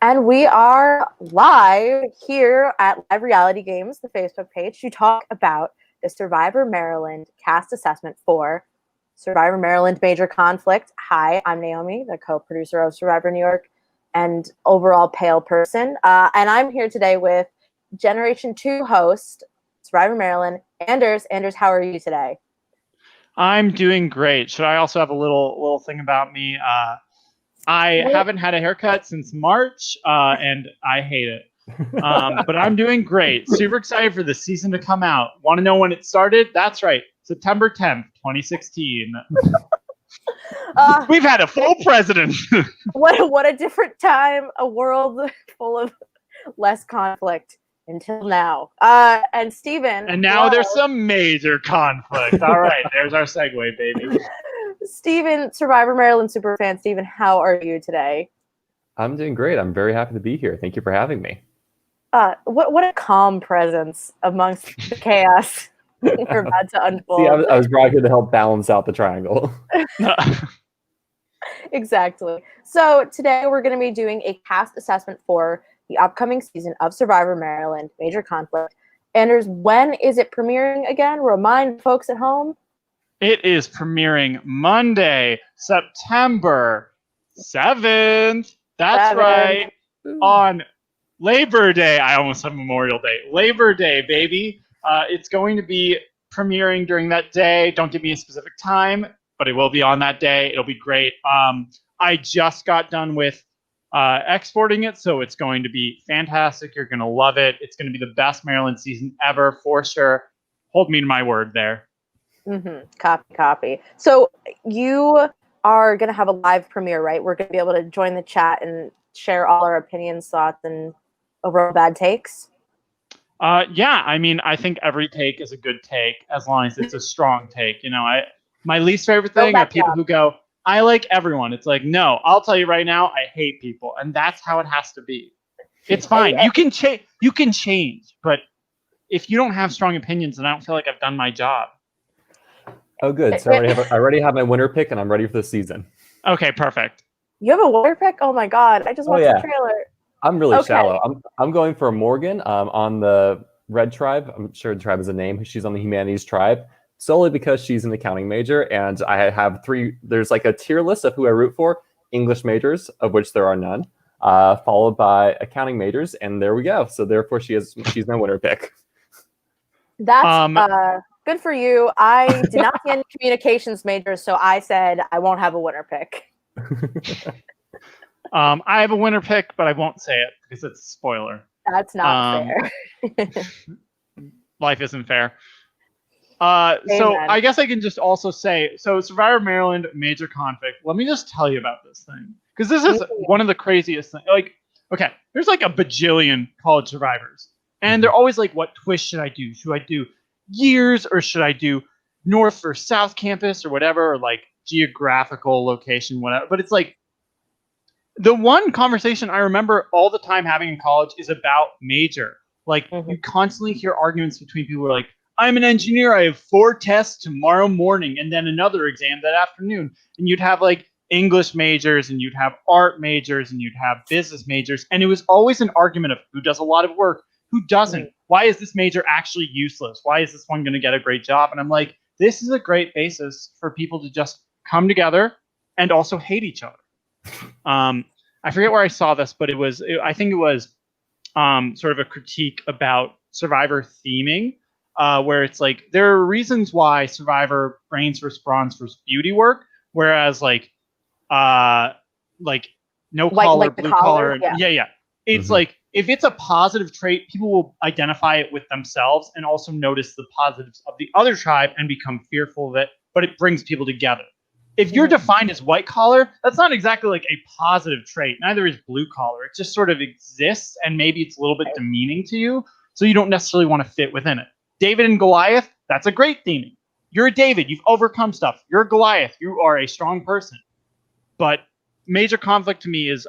And we are live here at Live Reality Games, the Facebook page, to talk about the Survivor Maryland cast assessment for Survivor Maryland Major Conflict. Hi, I'm Naomi, the co-producer of Survivor New York and overall pale person. And I'm here today with Generation 2 host, Survivor Maryland, Anders. Anders, how are you today? I'm doing great. Should I also have a little thing about me? I haven't had a haircut since March, and I hate it. But I'm doing great. Super excited for the season to come out. Want to know when it started? That's right, September 10th, 2016. We've had a full president. What a different time. A world full of less conflict until now. And Steven. And now there's some major conflict. All right, there's our segue, baby. Steven, Survivor Maryland superfan. Steven, how are you today? I'm doing great. I'm very happy to be here. Thank you for having me. What a calm presence amongst the chaos we're about to unfold. See, I was brought here to help balance out the triangle. Exactly. So today we're going to be doing a cast assessment for the upcoming season of Survivor Maryland Major Conflict. Anders, when is it premiering again? Remind folks at home. It is premiering Monday, September 7th. That's right. On Labor Day. I almost said Memorial Day. Labor Day, baby. It's going to be premiering during that day. Don't give me a specific time, but it will be on that day. It'll be great. I just got done with exporting it, so it's going to be fantastic. You're going to love it. It's going to be the best Maryland season ever, for sure. Hold me to my word there. Copy. So you are going to have a live premiere, right? We're going to be able to join the chat and share all our opinions, thoughts, and overall bad takes. Yeah, I mean, I think every take is a good take as long as it's a strong take. You know, my least favorite thing are people who go, I like everyone. It's like, no, I'll tell you right now, I hate people, and that's how it has to be. It's fine. You can change, but if you don't have strong opinions, then I don't feel like I've done my job. Oh, good. So I already have my winner pick, and I'm ready for the season. Okay, perfect. You have a winner pick? Oh my god! I just watched the trailer. I'm really shallow. I'm going for Morgan on the Red Tribe. I'm sure the tribe is a name. She's on the Humanities Tribe, solely because she's an accounting major, and I have three. There's like a tier list of who I root for: English majors, of which there are none, followed by accounting majors, and there we go. So therefore, she's my winner pick. That's good for you. I did not see any communications majors, so I said I won't have a winner pick. I have a winner pick, but I won't say it because it's a spoiler. That's not fair. Life isn't fair. So I guess I can just also say, so Survivor Maryland Major Conflict, let me just tell you about this thing. Because this is one of the craziest things. Like, okay, there's like a bajillion college survivors. And they're always like, what twist should I do? Should I do years, or should I do North or South Campus or whatever, or like geographical location, whatever. But it's like, the one conversation I remember all the time having in college is about major. Like, you constantly hear arguments between people who are like, I'm an engineer, I have 4 tests tomorrow morning and then another exam that afternoon. And you'd have like English majors, and you'd have art majors, and you'd have business majors. And it was always an argument of who does a lot of work, who doesn't. Why is this major actually useless? Why is this one going to get a great job? And I'm like, this is a great basis for people to just come together and also hate each other. I forget where I saw this, but I think it was sort of a critique about Survivor theming, where it's like, there are reasons why Survivor brains for bronze for beauty work, whereas like no collar, like blue collar, yeah. It's like, if it's a positive trait, people will identify it with themselves and also notice the positives of the other tribe and become fearful of it, but it brings people together. If you're defined as white collar, that's not exactly like a positive trait. Neither is blue collar. It just sort of exists, and maybe it's a little bit demeaning to you, so you don't necessarily want to fit within it. David and Goliath, that's a great theming. You're a David. You've overcome stuff. You're a Goliath. You are a strong person. But major conflict to me is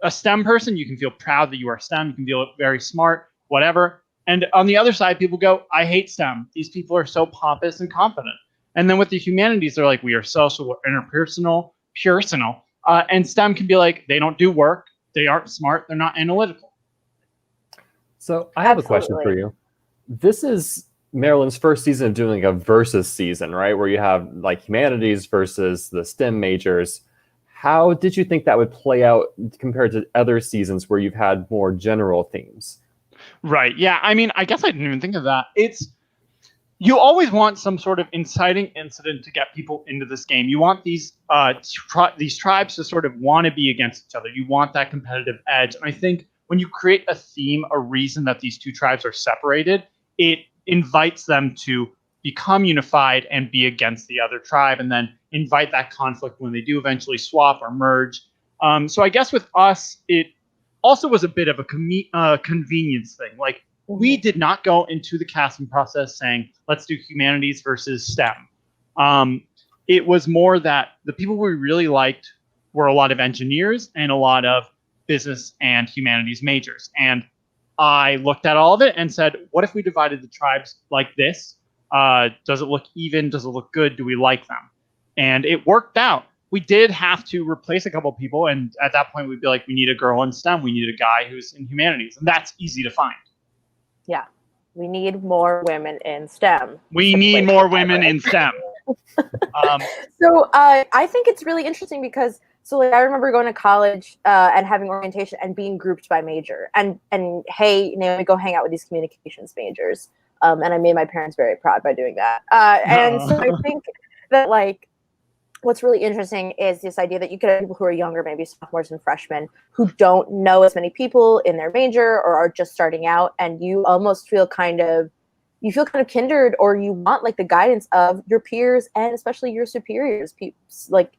a STEM person. You can feel proud that you are STEM. You can feel very smart, whatever. And on the other side, people go, I hate STEM. These people are so pompous and confident. And then with the humanities, they're like, we are social, we're interpersonal, personal. And STEM can be like, they don't do work. They aren't smart. They're not analytical. So I have a question for you. This is Maryland's first season of doing a versus season, right? Where you have like humanities versus the STEM majors. How did you think that would play out compared to other seasons where you've had more general themes? Right. Yeah. I mean, I guess I didn't even think of that. You always want some sort of inciting incident to get people into this game. You want these tribes to sort of want to be against each other. You want that competitive edge. And I think when you create a theme, a reason that these two tribes are separated, it invites them to become unified and be against the other tribe, and then invite that conflict when they do eventually swap or merge. So I guess with us, it also was a bit of a convenience thing. Like, we did not go into the casting process saying, let's do humanities versus STEM. It was more that the people we really liked were a lot of engineers and a lot of business and humanities majors. And I looked at all of it and said, what if we divided the tribes like this? Does it look even? Does it look good? Do we like them? And it worked out. We did have to replace a couple of people. And at that point, we'd be like, we need a girl in STEM. We need a guy who's in humanities. And that's easy to find. Yeah. We need more women in STEM. We need more women in STEM. So I think it's really interesting because I remember going to college and having orientation and being grouped by major. And hey, Naomi, go hang out with these communications majors. And I made my parents very proud by doing that. And so I think that like what's really interesting is this idea that you could have people who are younger, maybe sophomores and freshmen, who don't know as many people in their major or are just starting out, and you almost feel kind of kindred, or you want like the guidance of your peers and especially your superiors, like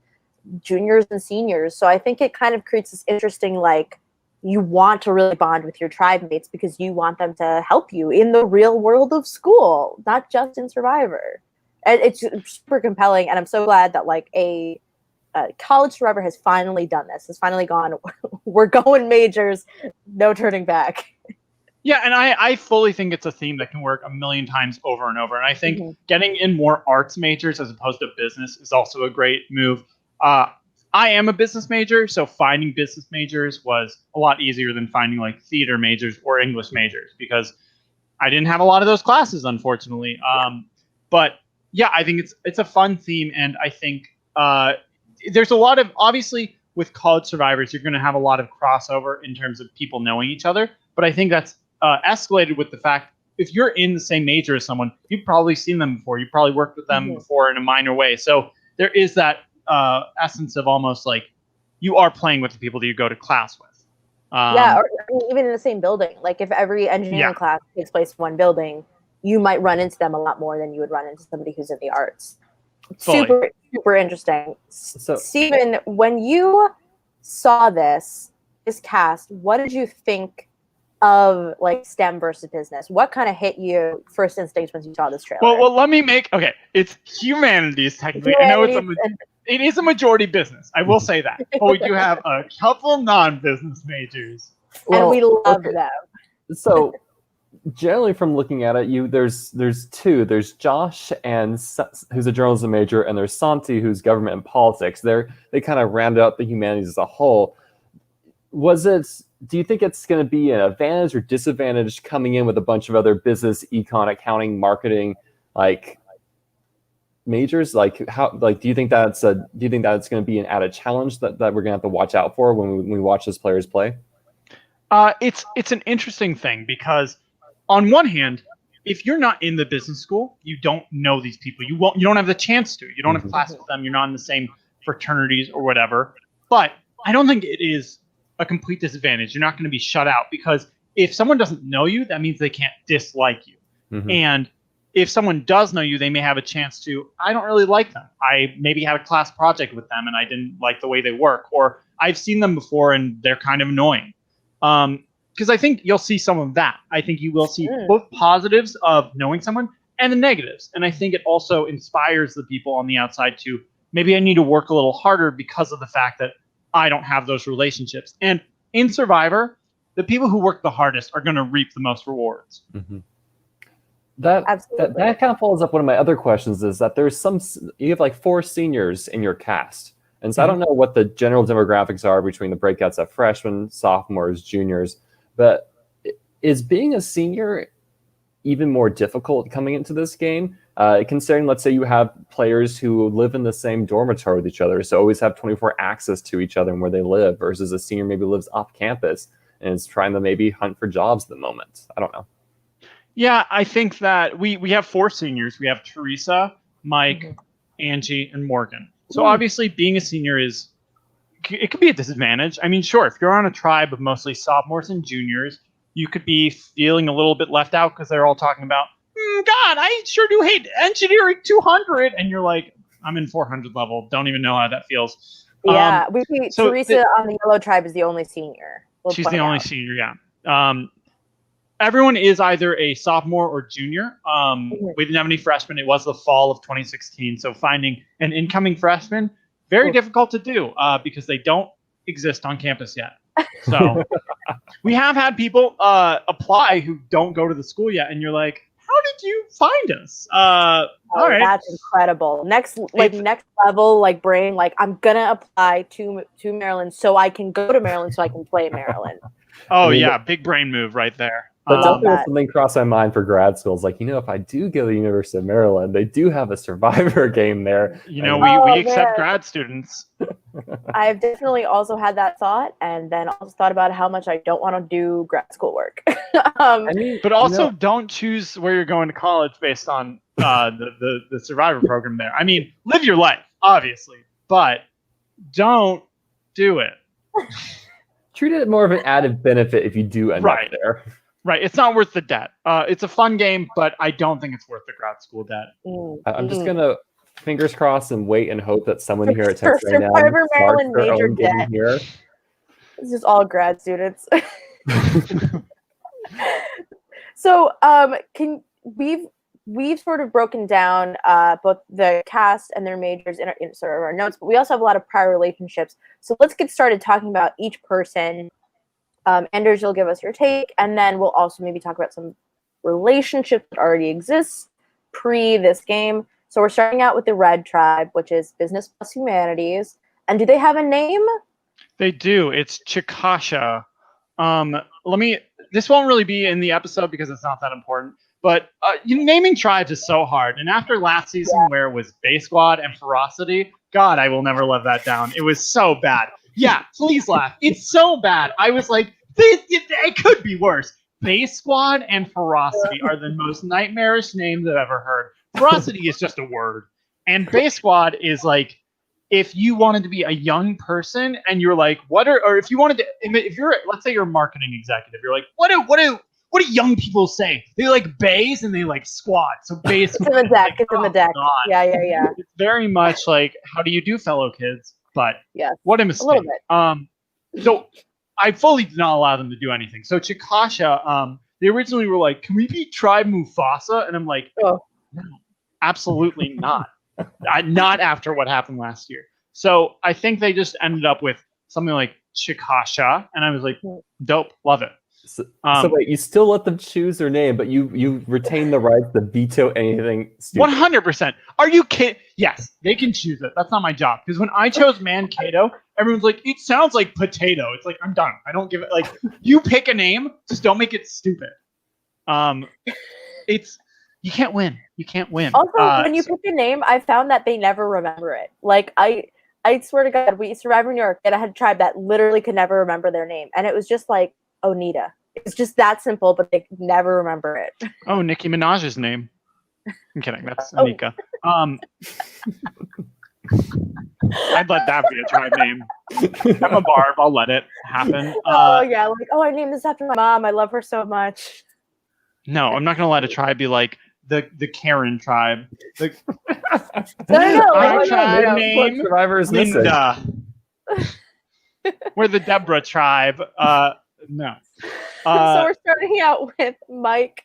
juniors and seniors. So I think it kind of creates this interesting, like, you want to really bond with your tribe mates because you want them to help you in the real world of school, not just in Survivor. And it's super compelling, and I'm so glad that like a college Survivor has finally done this. Has finally gone, we're going majors, no turning back. Yeah, and I fully think it's a theme that can work a million times over and over. And I think getting in more arts majors as opposed to business is also a great move. I am a business major, so finding business majors was a lot easier than finding like theater majors or English majors, because I didn't have a lot of those classes, unfortunately. But yeah, I think it's a fun theme, and I think there's a lot of, obviously with college survivors, you're going to have a lot of crossover in terms of people knowing each other. But I think that's escalated with the fact, if you're in the same major as someone, you've probably seen them before. You've probably worked with them before in a minor way. So there is that essence of almost like you are playing with the people that you go to class with. Or even in the same building. Like if every engineering class takes place in one building, you might run into them a lot more than you would run into somebody who's in the arts. Fully. Super interesting. So, Stephen, when you saw this cast, what did you think of like STEM versus business? What kind of hit you first instinct when you saw this trailer? Well, let me make, it's humanities technically. I know it is a majority business. I will say that. But we do have a couple non-business majors. And we love them. So generally from looking at it, there's two. There's Josh who's a journalism major, and there's Santi, who's government and politics. They kind of round out the humanities as a whole. Do you think it's going to be an advantage or disadvantage coming in with a bunch of other business, econ, accounting, marketing, like majors? Like do you think that's going to be an added challenge that we're going to have to watch out for when we watch those players play? It's an interesting thing, because on one hand, if you're not in the business school, you don't know these people. You don't have the chance to. You don't have class with them. You're not in the same fraternities or whatever. But I don't think it is a complete disadvantage. You're not going to be shut out, because if someone doesn't know you, that means they can't dislike you. And if someone does know you, they may have a chance to, I don't really like them. I maybe had a class project with them and I didn't like the way they work, or I've seen them before and they're kind of annoying. Because I think you'll see some of that. I think you will see both positives of knowing someone and the negatives. And I think it also inspires the people on the outside to, maybe I need to work a little harder because of the fact that I don't have those relationships. And in Survivor, the people who work the hardest are going to reap the most rewards. That kind of follows up one of my other questions, is that you have like 4 seniors in your cast. And so I don't know what the general demographics are between the breakouts of freshmen, sophomores, juniors, but is being a senior even more difficult coming into this game? Considering, let's say you have players who live in the same dormitory with each other, so always have 24 access to each other and where they live, versus a senior maybe lives off campus and is trying to maybe hunt for jobs at the moment. I don't know. Yeah, I think that we have 4 seniors. We have Teresa, Mike, Angie, and Morgan. So obviously being a senior it could be a disadvantage. I mean, sure, if you're on a tribe of mostly sophomores and juniors, you could be feeling a little bit left out because they're all talking about, God, I sure do hate engineering 200. And you're like, I'm in 400 level. Don't even know how that feels. Yeah, Teresa on the yellow tribe is the only senior. She's the only senior, yeah. Everyone is either a sophomore or junior. We didn't have any freshmen. It was the fall of 2016. So finding an incoming freshman, very difficult to do because they don't exist on campus yet. So we have had people apply who don't go to the school yet. And you're like, how did you find us? All right. That's incredible. Next level, like brain, like I'm going to apply to Maryland so I can go to Maryland so I can play Maryland. Oh, yeah. Big brain move right there. But something crossed my mind for grad schools. Like, if I do go to the University of Maryland, they do have a Survivor game there. We accept grad students. I've definitely also had that thought, and then also thought about how much I don't want to do grad school work. But also don't choose where you're going to college based on the Survivor program there. I mean, live your life, obviously, but don't do it. Treat it more of an added benefit if you do end up there. Right. It's not worth the debt. It's a fun game, but I don't think it's worth the grad school debt. I'm just going to fingers crossed and wait and hope that someone here at Texas A&M Survivor Maryland major debt. Here. This is all grad students. So we've sort of broken down both the cast and their majors in sort of our notes, but we also have a lot of prior relationships. So let's get started talking about each person. Anders, you'll give us your take, and then we'll also maybe talk about some relationships that already exist pre this game. So we're starting out with the Red Tribe, which is Business plus Humanities. And do they have a name? They do. It's Chickasha. This won't really be in the episode because it's not that important. But naming tribes is so hard. And after last season where it was Bay Squad and Ferocity, God, I will never live that down. It was so bad. Yeah, please laugh. It's so bad. I was like, it could be worse. Bay Squad and Ferocity are the most nightmarish names I've ever heard. Ferocity is just a word. And Bay Squad is like, if you wanted to be a young person and you're like, if you're, let's say you're a marketing executive, you're like, what do young people say? They like bays and they like squad. So Bay Squad. It's in the deck. It's in the deck. God. Yeah. It's very much like, how do you do, fellow kids? But what a mistake. A little bit. So I fully did not allow them to do anything. So Chickasha, they originally were like, can we be Tribe Mufasa? And I'm like, no, absolutely not. Not after what happened last year. So I think they just ended up with something like Chickasha. And I was like, dope, love it. So wait, you still let them choose their name, but you retain the right to veto anything stupid. 100%. Are you kidding? Yes, they can choose it. That's not my job. Because when I chose Mankato, everyone's like, it sounds like potato. It's like, I'm done. I don't give it. Like, you pick a name, just don't make it stupid. You can't win. You can't win. Also, when you pick a name, I found that they never remember it. Like, I swear to God, we Survivor New York, and I had a tribe that literally could never remember their name. And it was just like, Onita. It's just that simple, but they could never remember it. Oh, Nicki Minaj's name. I'm kidding. That's Anika. I'd let that be a tribe name. I'm a Barb. I'll let it happen. I named this after my mom. I love her so much. No, I'm not going to let a tribe be like the Karen tribe. Our tribe name, Survivor is Linda. We're the Deborah tribe. No. So we're starting out with Mike,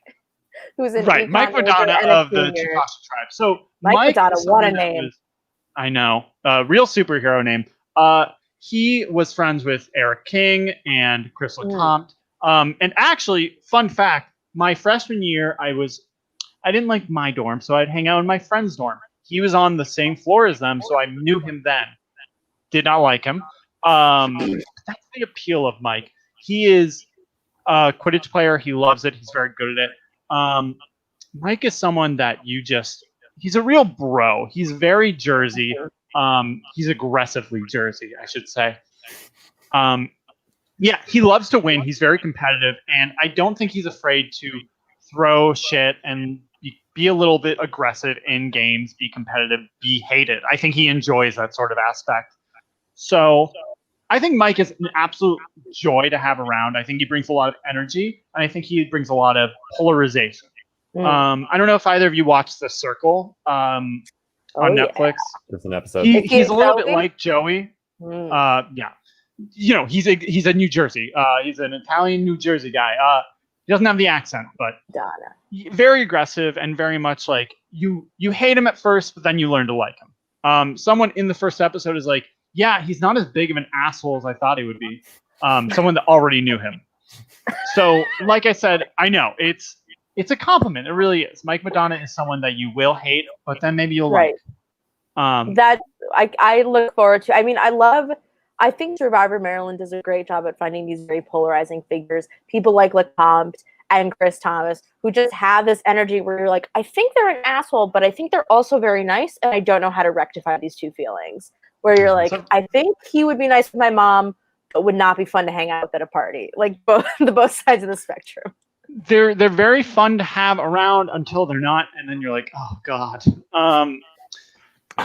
who's in Mike Madonna of the Chickasha tribe. So Mike Madonna, what a name! I know, real superhero name. He was friends with Eric King and Chris LeCompte. And actually, fun fact: my freshman year, I didn't like my dorm, so I'd hang out in my friend's dorm. He was on the same floor as them, so I knew him then. did not like him. That's the appeal of Mike. He is a Quidditch player. He loves it. He's very good at it. Mike is someone that he's a real bro. He's very Jersey. He's aggressively Jersey, I should say. Yeah, he loves to win. He's very competitive, and I don't think he's afraid to throw shit and be a little bit aggressive in games, be competitive, be hated. I think he enjoys that sort of aspect. So I think Mike is an absolute joy to have around. I think he brings a lot of energy, and I think he brings a lot of polarization. I don't know if either of you watched The Circle on Netflix. It's an episode. He's a little bit like Joey. Yeah. He's a New Jersey. He's an Italian New Jersey guy. He doesn't have the accent, but very aggressive and very much like you hate him at first, but then you learn to like him. Someone in the first episode is like, yeah, he's not as big of an asshole as I thought he would be. Someone that already knew him. So, like I said, I know it's a compliment. It really is. Mike Madonna is someone that you will hate, but then maybe you'll like. That I look forward to. I mean, I think Survivor Maryland does a great job at finding these very polarizing figures. People like LeCompte and Chris Thomas, who just have this energy where you're like, I think they're an asshole, but I think they're also very nice, and I don't know how to rectify these two feelings. Where you're like, I think he would be nice with my mom, but would not be fun to hang out with at a party. Like both sides of the spectrum. They're very fun to have around until they're not, and then you're like, oh god.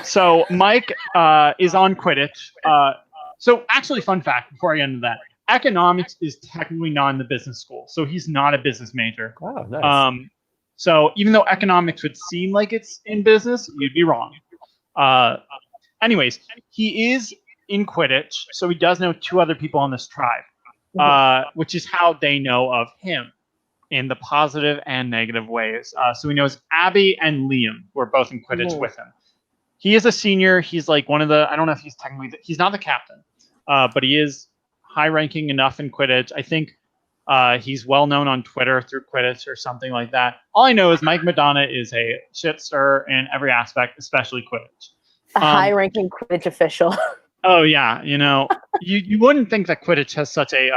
So Mike is on Quidditch. So actually, fun fact before I get into that, economics is technically not in the business school, so he's not a business major. Oh, nice. So even though economics would seem like it's in business, you'd be wrong. Anyways, he is in Quidditch, so he does know two other people on this tribe, which is how they know of him in the positive and negative ways. So he knows Abby and Liam, who are both in Quidditch with him. He is a senior. He's like one of the, I don't know if he's technically, he's not the captain, but he is high ranking enough in Quidditch. I think he's well known on Twitter through Quidditch or something like that. All I know is Mike Madonna is a shit stirrer in every aspect, especially Quidditch. A high-ranking Quidditch official. Oh yeah, you wouldn't think that Quidditch has such a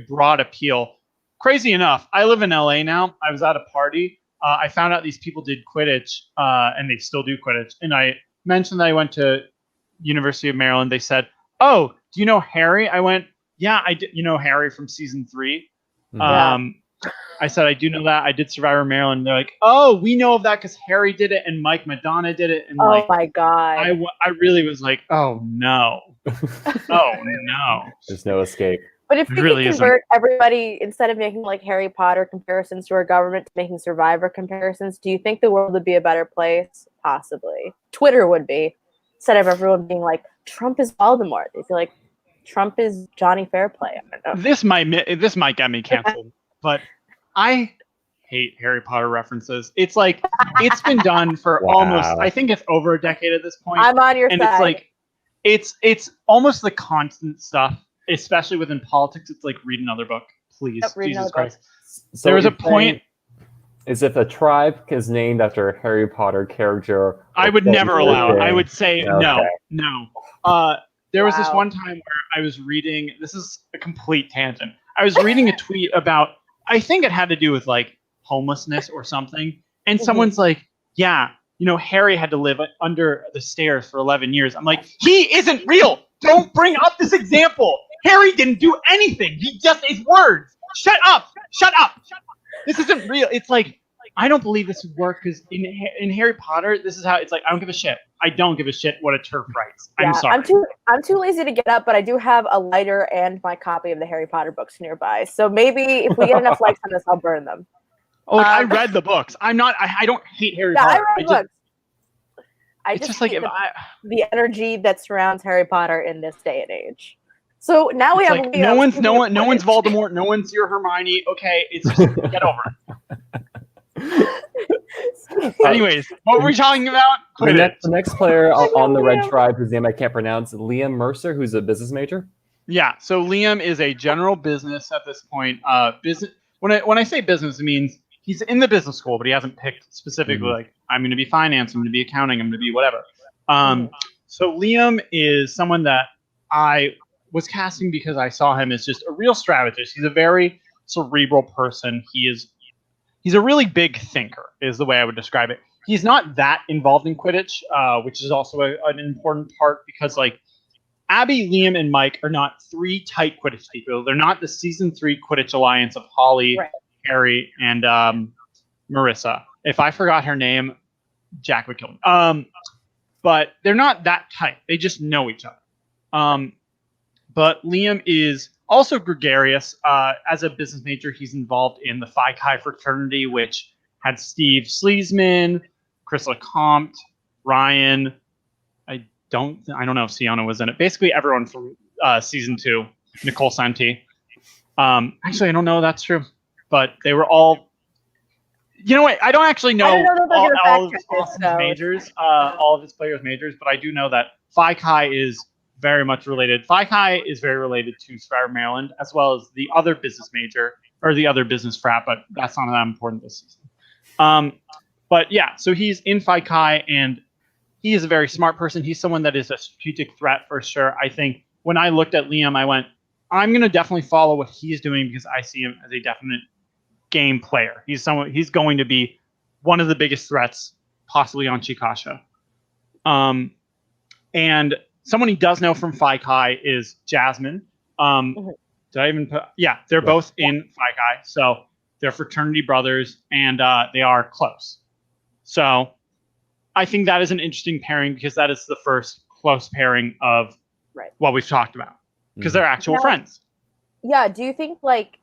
broad appeal. Crazy enough, I live in LA now. I was at a party. I found out these people did Quidditch, and they still do Quidditch. And I mentioned that I went to University of Maryland. They said, "Oh, do you know Harry?" I went, "Yeah, I did. You know Harry from season 3." I said, "I do know that. I did Survivor Maryland." They're like, "Oh, we know of that because Harry did it and Mike Madonna did it." And my god! I really was like, "Oh no, oh no." There's no escape. But if we could convert everybody, instead of making like Harry Potter comparisons to our government, to making Survivor comparisons, do you think the world would be a better place? Possibly. Twitter would be. Instead of everyone being like, Trump is Voldemort. They feel like Trump is Johnny Fairplay. I don't know. This might get me canceled, but I hate Harry Potter references. It's like, it's been done for almost, I think it's over a decade at this point. I'm on your side. And it's like, it's almost the constant stuff. Especially within politics, it's like read another book, please. Jesus Christ. So there was a point. Is if a tribe is named after a Harry Potter character, I would never allow it. I would say no. There was this one time where I was reading. This is a complete tangent. I was reading a tweet about. I think it had to do with like homelessness or something. And someone's like, "Yeah, Harry had to live under the stairs for 11 years." I'm like, he isn't real. Don't bring up this example. Harry didn't do anything. He just is words. Shut up. Shut up. This isn't real. It's like, I don't believe this would work because in Harry Potter, this is how it's like, I don't give a shit. I don't give a shit what a turf writes. I'm sorry. I'm too lazy to get up, but I do have a lighter and my copy of the Harry Potter books nearby. So maybe if we get enough likes on this, I'll burn them. Oh, I read the books. I don't hate Harry Potter. I read books. I just hate the energy that surrounds Harry Potter in this day and age. So now we have like, no one's Voldemort, no one's your Hermione. Okay, it's just get over it. Anyways, what were we talking about? The next player on the Red Tribe, whose name I can't pronounce, Liam Mercer, who's a business major. Yeah, so Liam is a general business at this point. Business. When I say business, it means he's in the business school, but he hasn't picked specifically like I'm going to be finance, I'm going to be accounting, I'm going to be whatever. So Liam is someone that I was casting because I saw him as just a real strategist. He's a very cerebral person. He's a really big thinker, is the way I would describe it. He's not that involved in Quidditch, which is also an important part because, like, Abby, Liam, and Mike are not three tight Quidditch people. They're not the season 3 Quidditch alliance of Holly, Right. Harry, and Marissa. If I forgot her name, Jack would kill me. But they're not that tight. They just know each other. But Liam is also gregarious. As a business major, he's involved in the Phi Chi fraternity, which had Steve Sleesman, Chris LeCompte, Ryan. I don't know if Sienna was in it. Basically, everyone from season 2. Nicole Santi. Actually, I don't know if that's true, but they were all. You know what? I don't actually know all of his majors, all of his players' majors, but I do know that Phi Chi is very much related. Phi Chi is very related to Survivor Maryland, as well as the other business major, or the other business frat, but that's not that important this season. But yeah, so he's in Phi Chi, and he is a very smart person. He's someone that is a strategic threat for sure. I think when I looked at Liam, I went, I'm going to definitely follow what he's doing because I see him as a definite game player. He's going to be one of the biggest threats possibly on Chickasha. And someone he does know from Phi Chi is Jasmine. Did I even put? Yeah, they're both in Phi Chi, so they're fraternity brothers, and they are close. So I think that is an interesting pairing because that is the first close pairing of what we've talked about because they're actual friends. Yeah. Do you think, like,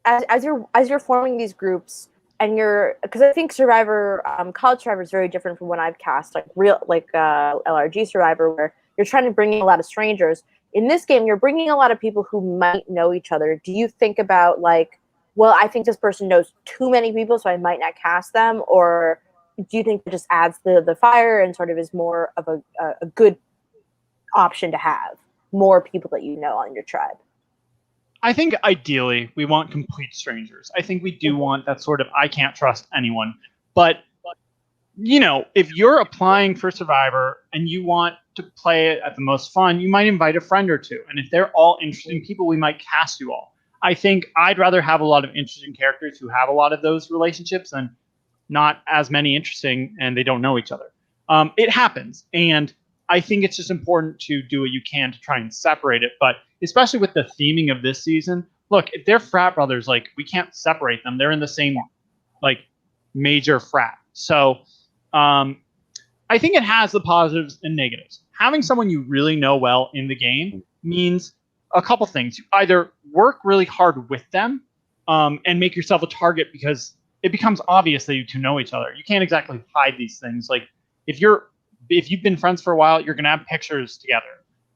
as you're forming these groups, and because I think Survivor, College Survivor is very different from when I've cast LRG Survivor, where you're trying to bring in a lot of strangers. In this game, you're bringing a lot of people who might know each other. Do you think about, like, well, I think this person knows too many people, so I might not cast them, or do you think it just adds the fire and sort of is more of a good option to have more people that you know on your tribe? I think ideally we want complete strangers. I think we do want that sort of I can't trust anyone. But, you know, if you're applying for Survivor and you want to play it at the most fun, you might invite a friend or two. And if they're all interesting people, we might cast you all. I think I'd rather have a lot of interesting characters who have a lot of those relationships than not as many interesting and they don't know each other. It happens. And I think it's just important to do what you can to try and separate it. But especially with the theming of this season, look, if they're frat brothers, like, we can't separate them. They're in the same, like, major frat. So I think it has the positives and negatives. Having someone you really know well in the game means a couple things. You either work really hard with them and make yourself a target because it becomes obvious that you two know each other. You can't exactly hide these things. Like, if you've been friends for a while, you're going to have pictures together.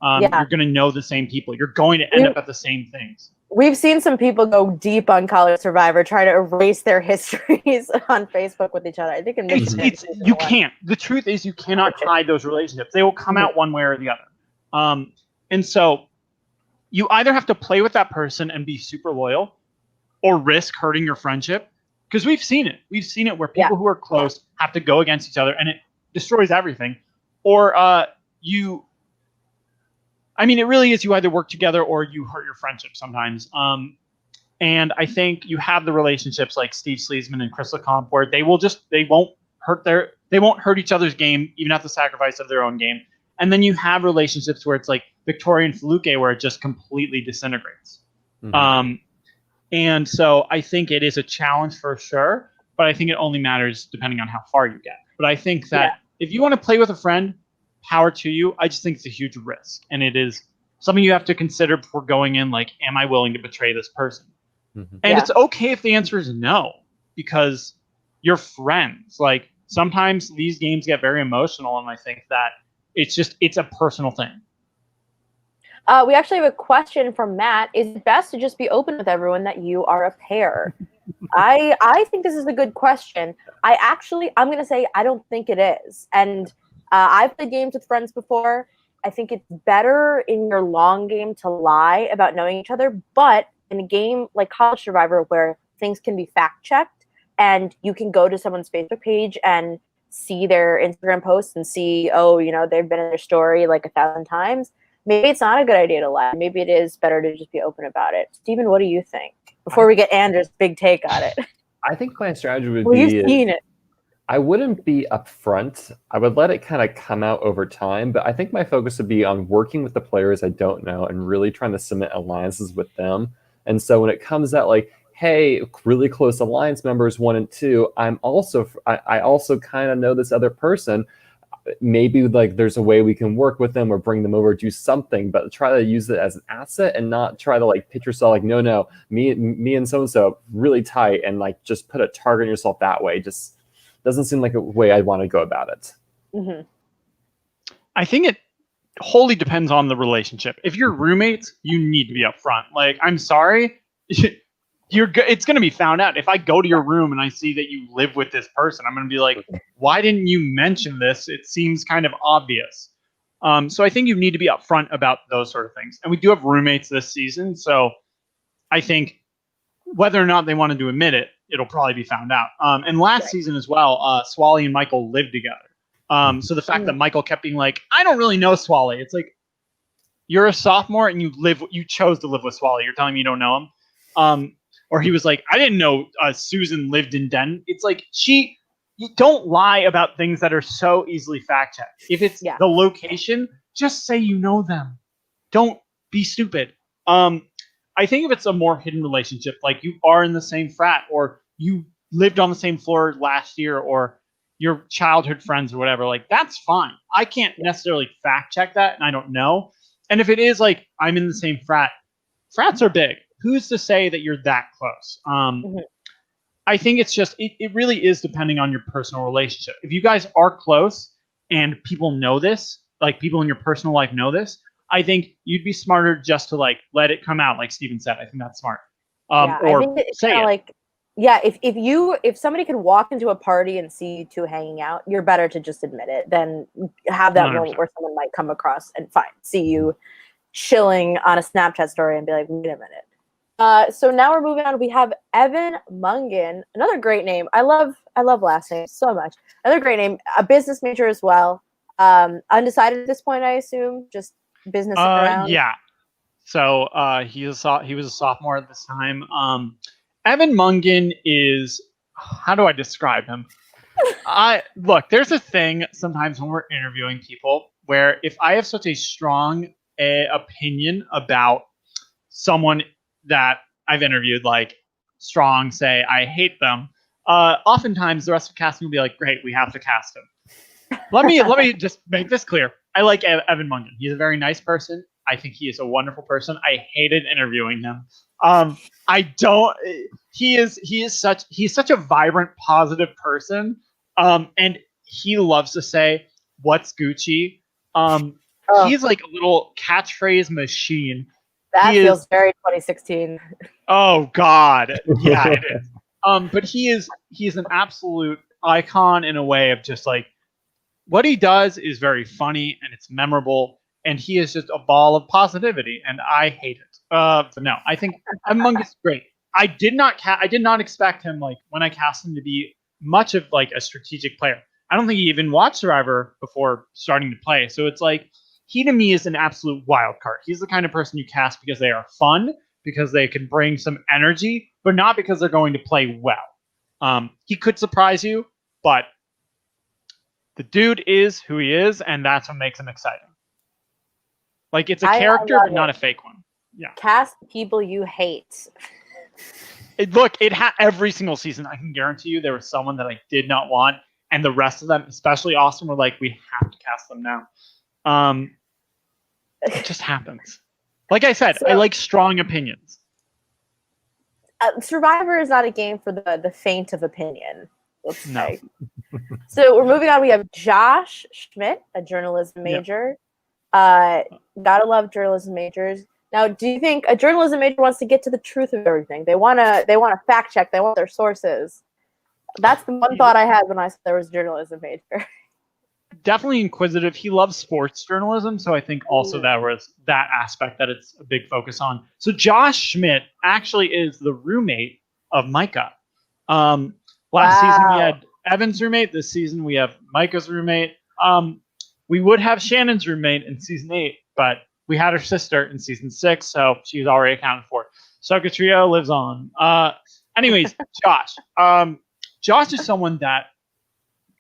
You're going to know the same people. You're going to end up at the same things. We've seen some people go deep on College Survivor, try to erase their histories on Facebook with each other. I think you can't. The truth is you cannot hide those relationships. They will come out one way or the other. And so you either have to play with that person and be super loyal or risk hurting your friendship. Because we've seen it. We've seen it where people who are close have to go against each other and it destroys everything. Or it really is you either work together or you hurt your friendship sometimes. And I think you have the relationships like Steve Sleesman and Chris LeCompte where they won't hurt each other's game, even at the sacrifice of their own game. And then you have relationships where it's like Victoria and Feluke where it just completely disintegrates. Mm-hmm. And so I think it is a challenge for sure, but I think it only matters depending on how far you get. But I think that if you want to play with a friend, power to you. I just think it's a huge risk. And it is something you have to consider before going in, like, am I willing to betray this person? Mm-hmm. And it's okay if the answer is no, because you're friends. Like, sometimes these games get very emotional, and I think that it's a personal thing. We actually have a question from Matt. Is it best to just be open with everyone that you are a pair? I think this is a good question. I'm going to say I don't think it is. And I've played games with friends before. I think it's better in your long game to lie about knowing each other. But in a game like College Survivor where things can be fact-checked and you can go to someone's Facebook page and see their Instagram posts and see, oh, they've been in their story like 1,000 times, maybe it's not a good idea to lie. Maybe it is better to just be open about it. Steven, what do you think? Before we get Andrew's big take on it. I think my strategy would well, be... you've seen it. I wouldn't be upfront. I would let it kind of come out over time, but I think my focus would be on working with the players I don't know and really trying to cement alliances with them. And so when it comes out like, hey, really close alliance members 1 and 2, I also kind of know this other person. Maybe like there's a way we can work with them or bring them over, do something, but try to use it as an asset and not try to like pitch yourself like, no, me and so-and-so really tight, and like just put a target on yourself that way. Just doesn't seem like a way I'd want to go about it. Mm-hmm. I think it wholly depends on the relationship. If you're roommates, you need to be upfront. Like, I'm sorry, it's going to be found out. If I go to your room and I see that you live with this person, I'm going to be like, why didn't you mention this? It seems kind of obvious. So I think you need to be upfront about those sort of things. And we do have roommates this season, so I think whether or not they wanted to admit it, it'll probably be found out. And last season as well, Swally and Michael lived together. So the fact that Michael kept being like, I don't really know Swally. It's like, you're a sophomore and you chose to live with Swally. You're telling me you don't know him? Or he was like, I didn't know Susan lived in Denton. It's like, you don't lie about things that are so easily fact checked. If it's the location, just say you know them. Don't be stupid. I think if it's a more hidden relationship, like you are in the same frat, or you lived on the same floor last year, or your childhood friends or whatever, like that's fine. I can't necessarily fact check that, and I don't know. And if it is like I'm in the same frat, frats are big. Who's to say that you're that close? I think it's just, it really is depending on your personal relationship. If you guys are close and people know this, like people in your personal life know this, I think you'd be smarter just to like let it come out, like Steven said. I think that's smart. Or I think it's say it. Like, if somebody can walk into a party and see you two hanging out, you're better to just admit it than have that 100%. Moment where someone might come across and see you chilling on a Snapchat story and be like, wait a minute. So now we're moving on. We have Evan Mungan, another great name. I love last names so much. Another great name, a business major as well. Undecided at this point, I assume, just business around. Yeah. So he was a sophomore at this time. Evan Mungan is, how do I describe him? Look, there's a thing sometimes when we're interviewing people where if I have such a strong opinion about someone that I've interviewed, like strong, say I hate them, oftentimes the rest of the casting will be like, great, we have to cast him. Let me just make this clear. I like Evan Mungan. He's a very nice person. I think he is a wonderful person. I hated interviewing him. He's such a vibrant, positive person. And he loves to say, "What's Gucci?" He's like a little catchphrase machine. That feels very 2016. Oh God, yeah, it is. But he's an absolute icon in a way of just like what he does is very funny and it's memorable, and he is just a ball of positivity, and I hate it. But no, I think Among Us is great. I did not expect him, like when I cast him, to be much of like a strategic player. I don't think he even watched Survivor before starting to play. So it's like he to me is an absolute wild card. He's the kind of person you cast because they are fun, because they can bring some energy, but not because they're going to play well. He could surprise you, but the dude is who he is, and that's what makes him exciting. Like, it's a character, but not a fake one. Yeah. Cast people you hate. Every single season, I can guarantee you there was someone that I did not want, and the rest of them, especially Austin, were like, we have to cast them now. It just happens. Like I said, I like strong opinions. Survivor is not a game for the faint of opinion. Let's say. So we're moving on. We have Josh Schmidt, a journalism major. Yep. Gotta love journalism majors. Now, do you think a journalism major wants to get to the truth of everything? They want to fact check. They want their sources. That's the one thought I had when I said there was a journalism major. Definitely inquisitive. He loves sports journalism, so I think also that was that aspect that it's a big focus on. So Josh Schmidt actually is the roommate of Micah. Last season we had Evan's roommate. This season we have Micah's roommate. We would have Shannon's roommate in season 8, but we had her sister in season 6, so she's already accounted for. Soka Trio lives on. Anyways, Josh. Josh is someone that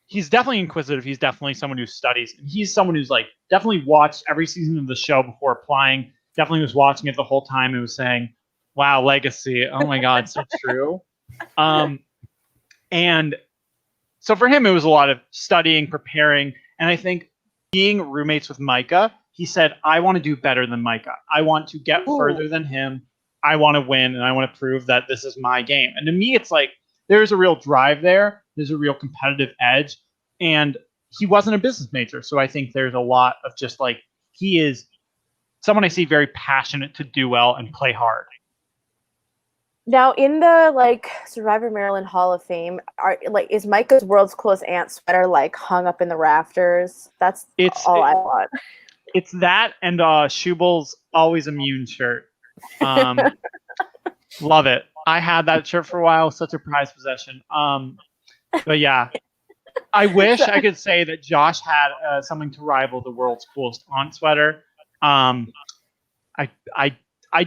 he's definitely inquisitive. He's definitely someone who studies, and he's someone who's like definitely watched every season of the show before applying. Definitely was watching it the whole time and was saying, "Wow, legacy! Oh my God, so true." And so for him, it was a lot of studying, preparing, and I think being roommates with Micah, he said, "I want to do better than Micah. I want to get further than him. I want to win, and I want to prove that this is my game." And to me, it's like there's a real drive there. There's a real competitive edge, and he wasn't a business major, so I think there's a lot of just like he is someone I see very passionate to do well and play hard. Now, in the like Survivor Maryland Hall of Fame, is Micah's World's Coolest Aunt sweater like hung up in the rafters? That's all I want. It's that and Schubel's Always Immune shirt. Love it. I had that shirt for a while. Such a prized possession. But yeah, I wish I could say that Josh had something to rival the World's Coolest Aunt sweater. I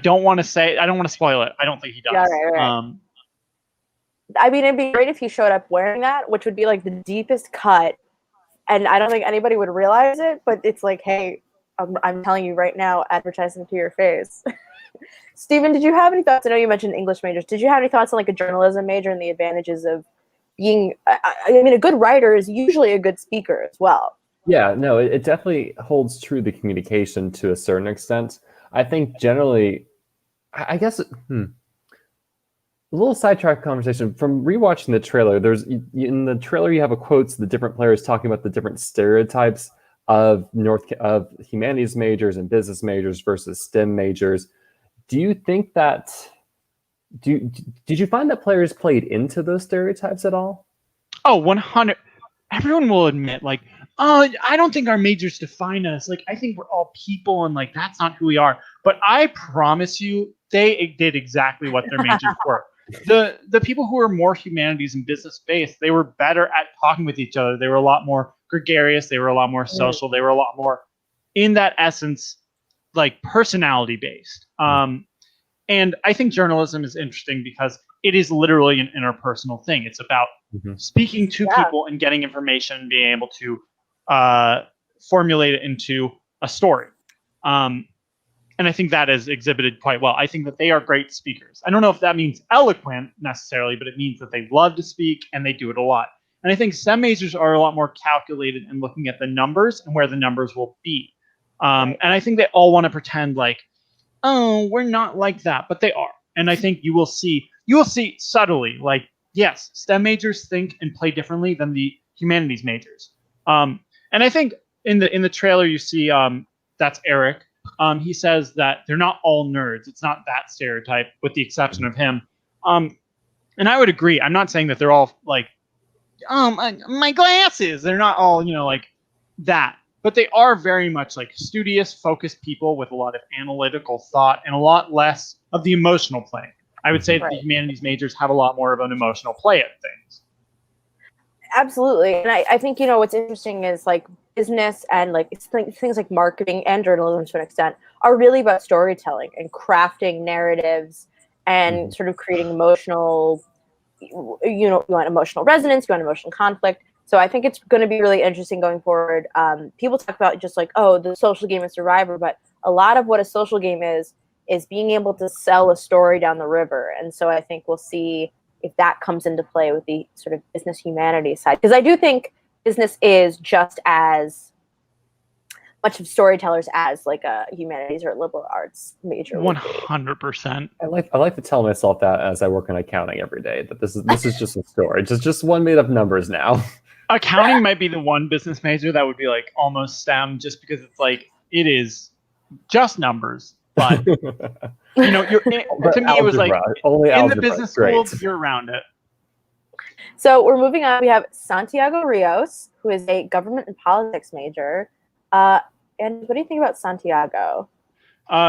don't want to say. I don't want to spoil it. I don't think he does. Yeah, right. I mean, it'd be great if he showed up wearing that, which would be like the deepest cut, and I don't think anybody would realize it. But it's like, hey, I'm telling you right now, advertising to your face. Steven, did you have any thoughts? I know you mentioned English majors. Did you have any thoughts on like a journalism major and the advantages of being? I mean, a good writer is usually a good speaker as well. Yeah, no, it definitely holds true to communication to a certain extent. I think generally, I guess, a little sidetrack conversation. From rewatching the trailer, in the trailer you have a quotes the different players talking about the different stereotypes of humanities majors and business majors versus STEM majors. Do you think that did you find that players played into those stereotypes at all? Oh, 100. Everyone will admit, like, oh, I don't think our majors define us. Like, I think we're all people, and like that's not who we are. But I promise you, they did exactly what their majors were. The people who were more humanities and business based, they were better at talking with each other. They were a lot more gregarious. They were a lot more social. They were a lot more, in that essence, like personality based. And I think journalism is interesting because it is literally an interpersonal thing. It's about speaking to people and getting information and being able to formulate it into a story. And I think that is exhibited quite well. I think that they are great speakers. I don't know if that means eloquent necessarily, but it means that they love to speak and they do it a lot. And I think STEM majors are a lot more calculated in looking at the numbers and where the numbers will be. And I think they all want to pretend like, oh, we're not like that, but they are. And I think you will see subtly, like, yes, STEM majors think and play differently than the humanities majors. And I think in the trailer you see that's Eric. He says that they're not all nerds. It's not that stereotype, with the exception of him. And I would agree. I'm not saying that they're all like, my glasses. They're not all, like that. But they are very much like studious, focused people with a lot of analytical thought and a lot less of the emotional play. I would say that the humanities majors have a lot more of an emotional play at things. Absolutely. And I think, what's interesting is like business and like things like marketing and journalism to an extent are really about storytelling and crafting narratives and sort of creating emotional, you want emotional resonance, you want emotional conflict. So I think it's going to be really interesting going forward. People talk about just like, oh, the social game is Survivor, but a lot of what a social game is being able to sell a story down the river. And so I think we'll see if that comes into play with the sort of business humanities side. Because I do think business is just as much of storytellers as like a humanities or liberal arts major. 100%. I like to tell myself that as I work in accounting every day, that this is just a story. Just one made up numbers now. Accounting might be the one business major that would be like almost STEM, just because it's like it is just numbers. But to me, it was like only in the business schools, you're around it. So we're moving on. We have Santiago Rios, who is a government and politics major. And what do you think about Santiago?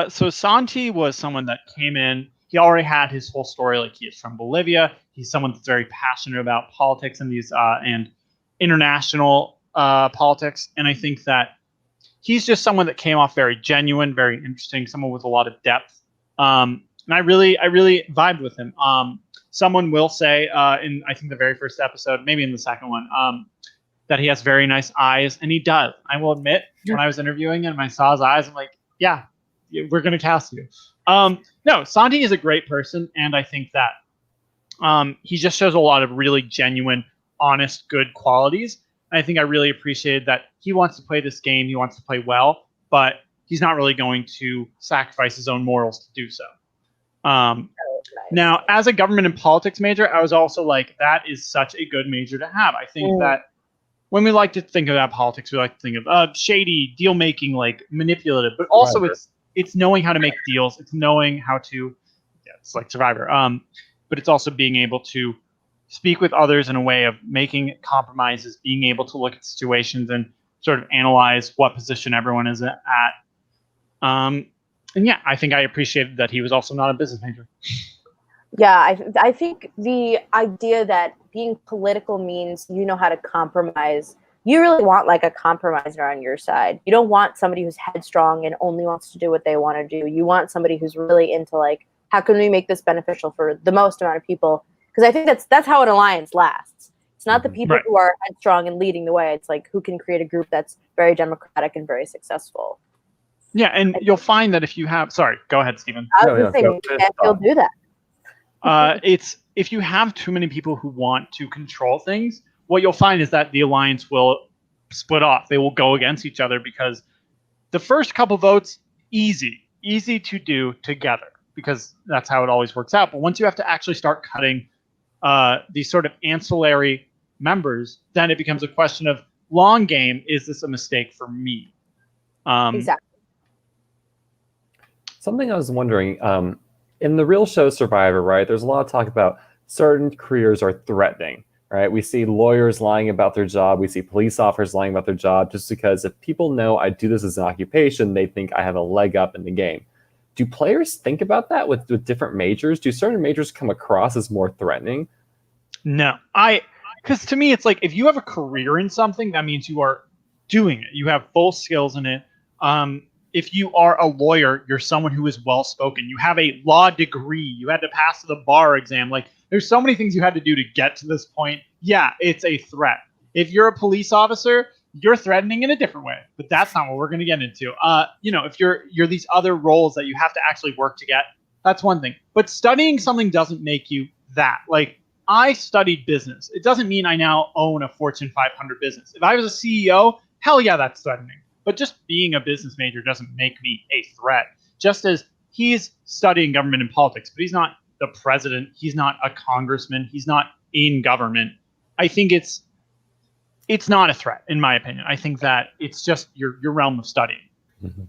So Santi was someone that came in. he already had his whole story. Like, he is from Bolivia. He's someone that's very passionate about politics and these and international politics. And I think that he's just someone that came off very genuine, very interesting, someone with a lot of depth. And I really vibed with him. Someone will say in, I think, the very first episode, maybe in the second one, that he has very nice eyes, and he does. I will admit, when I was interviewing him and I saw his eyes, I'm like, yeah, we're going to cast you. No, Santi is a great person, and I think that he just shows a lot of really genuine, honest, good qualities. And I think I really appreciated that he wants to play this game, he wants to play well, but he's not really going to sacrifice his own morals to do so. Now, as a government and politics major, I was also like, that is such a good major to have. I think that when we like to think about politics, we like to think of shady, deal-making, like manipulative, but also it's knowing how to make deals. It's knowing how to, it's like Survivor. But it's also being able to speak with others in a way of making compromises, being able to look at situations and sort of analyze what position everyone is at. And yeah, I think I appreciated that he was also not a business major. Yeah, I think the idea that being political means you know how to compromise. You really want like a compromiser on your side. You don't want somebody who's headstrong and only wants to do what they want to do. You want somebody who's really into like, how can we make this beneficial for the most amount of people? Because I think that's how an alliance lasts. It's not the people who are headstrong and leading the way. It's like who can create a group that's very democratic and very successful. Yeah, and you'll find that if you have, sorry, go ahead, Stephen. I was going to say, you'll do that. It's if you have too many people who want to control things, what you'll find is that the alliance will split off. They will go against each other because the first couple votes, easy to do together because that's how it always works out. But once you have to actually start cutting these sort of ancillary members, then it becomes a question of long game, is this a mistake for me? Exactly. Something I was wondering, in the real show Survivor, right, there's a lot of talk about certain careers are threatening, right? We see lawyers lying about their job. We see police officers lying about their job just because if people know I do this as an occupation, they think I have a leg up in the game. Do players think about that with different majors? Do certain majors come across as more threatening? No. Because to me, it's like if you have a career in something, that means you are doing it. You have full skills in it. If you are a lawyer, you're someone who is well-spoken. You have a law degree. You had to pass the bar exam. Like, there's so many things you had to do to get to this point. Yeah, it's a threat. If you're a police officer, you're threatening in a different way. But that's not what we're going to get into. If you're these other roles that you have to actually work to get, that's one thing. But studying something doesn't make you that. Like, I studied business. It doesn't mean I now own a Fortune 500 business. If I was a CEO, hell yeah, that's threatening. But just being a business major doesn't make me a threat. Just as he's studying government and politics, but he's not the president. He's not a congressman. He's not in government. I think it's not a threat, in my opinion. I think that it's just your realm of studying. Mm-hmm.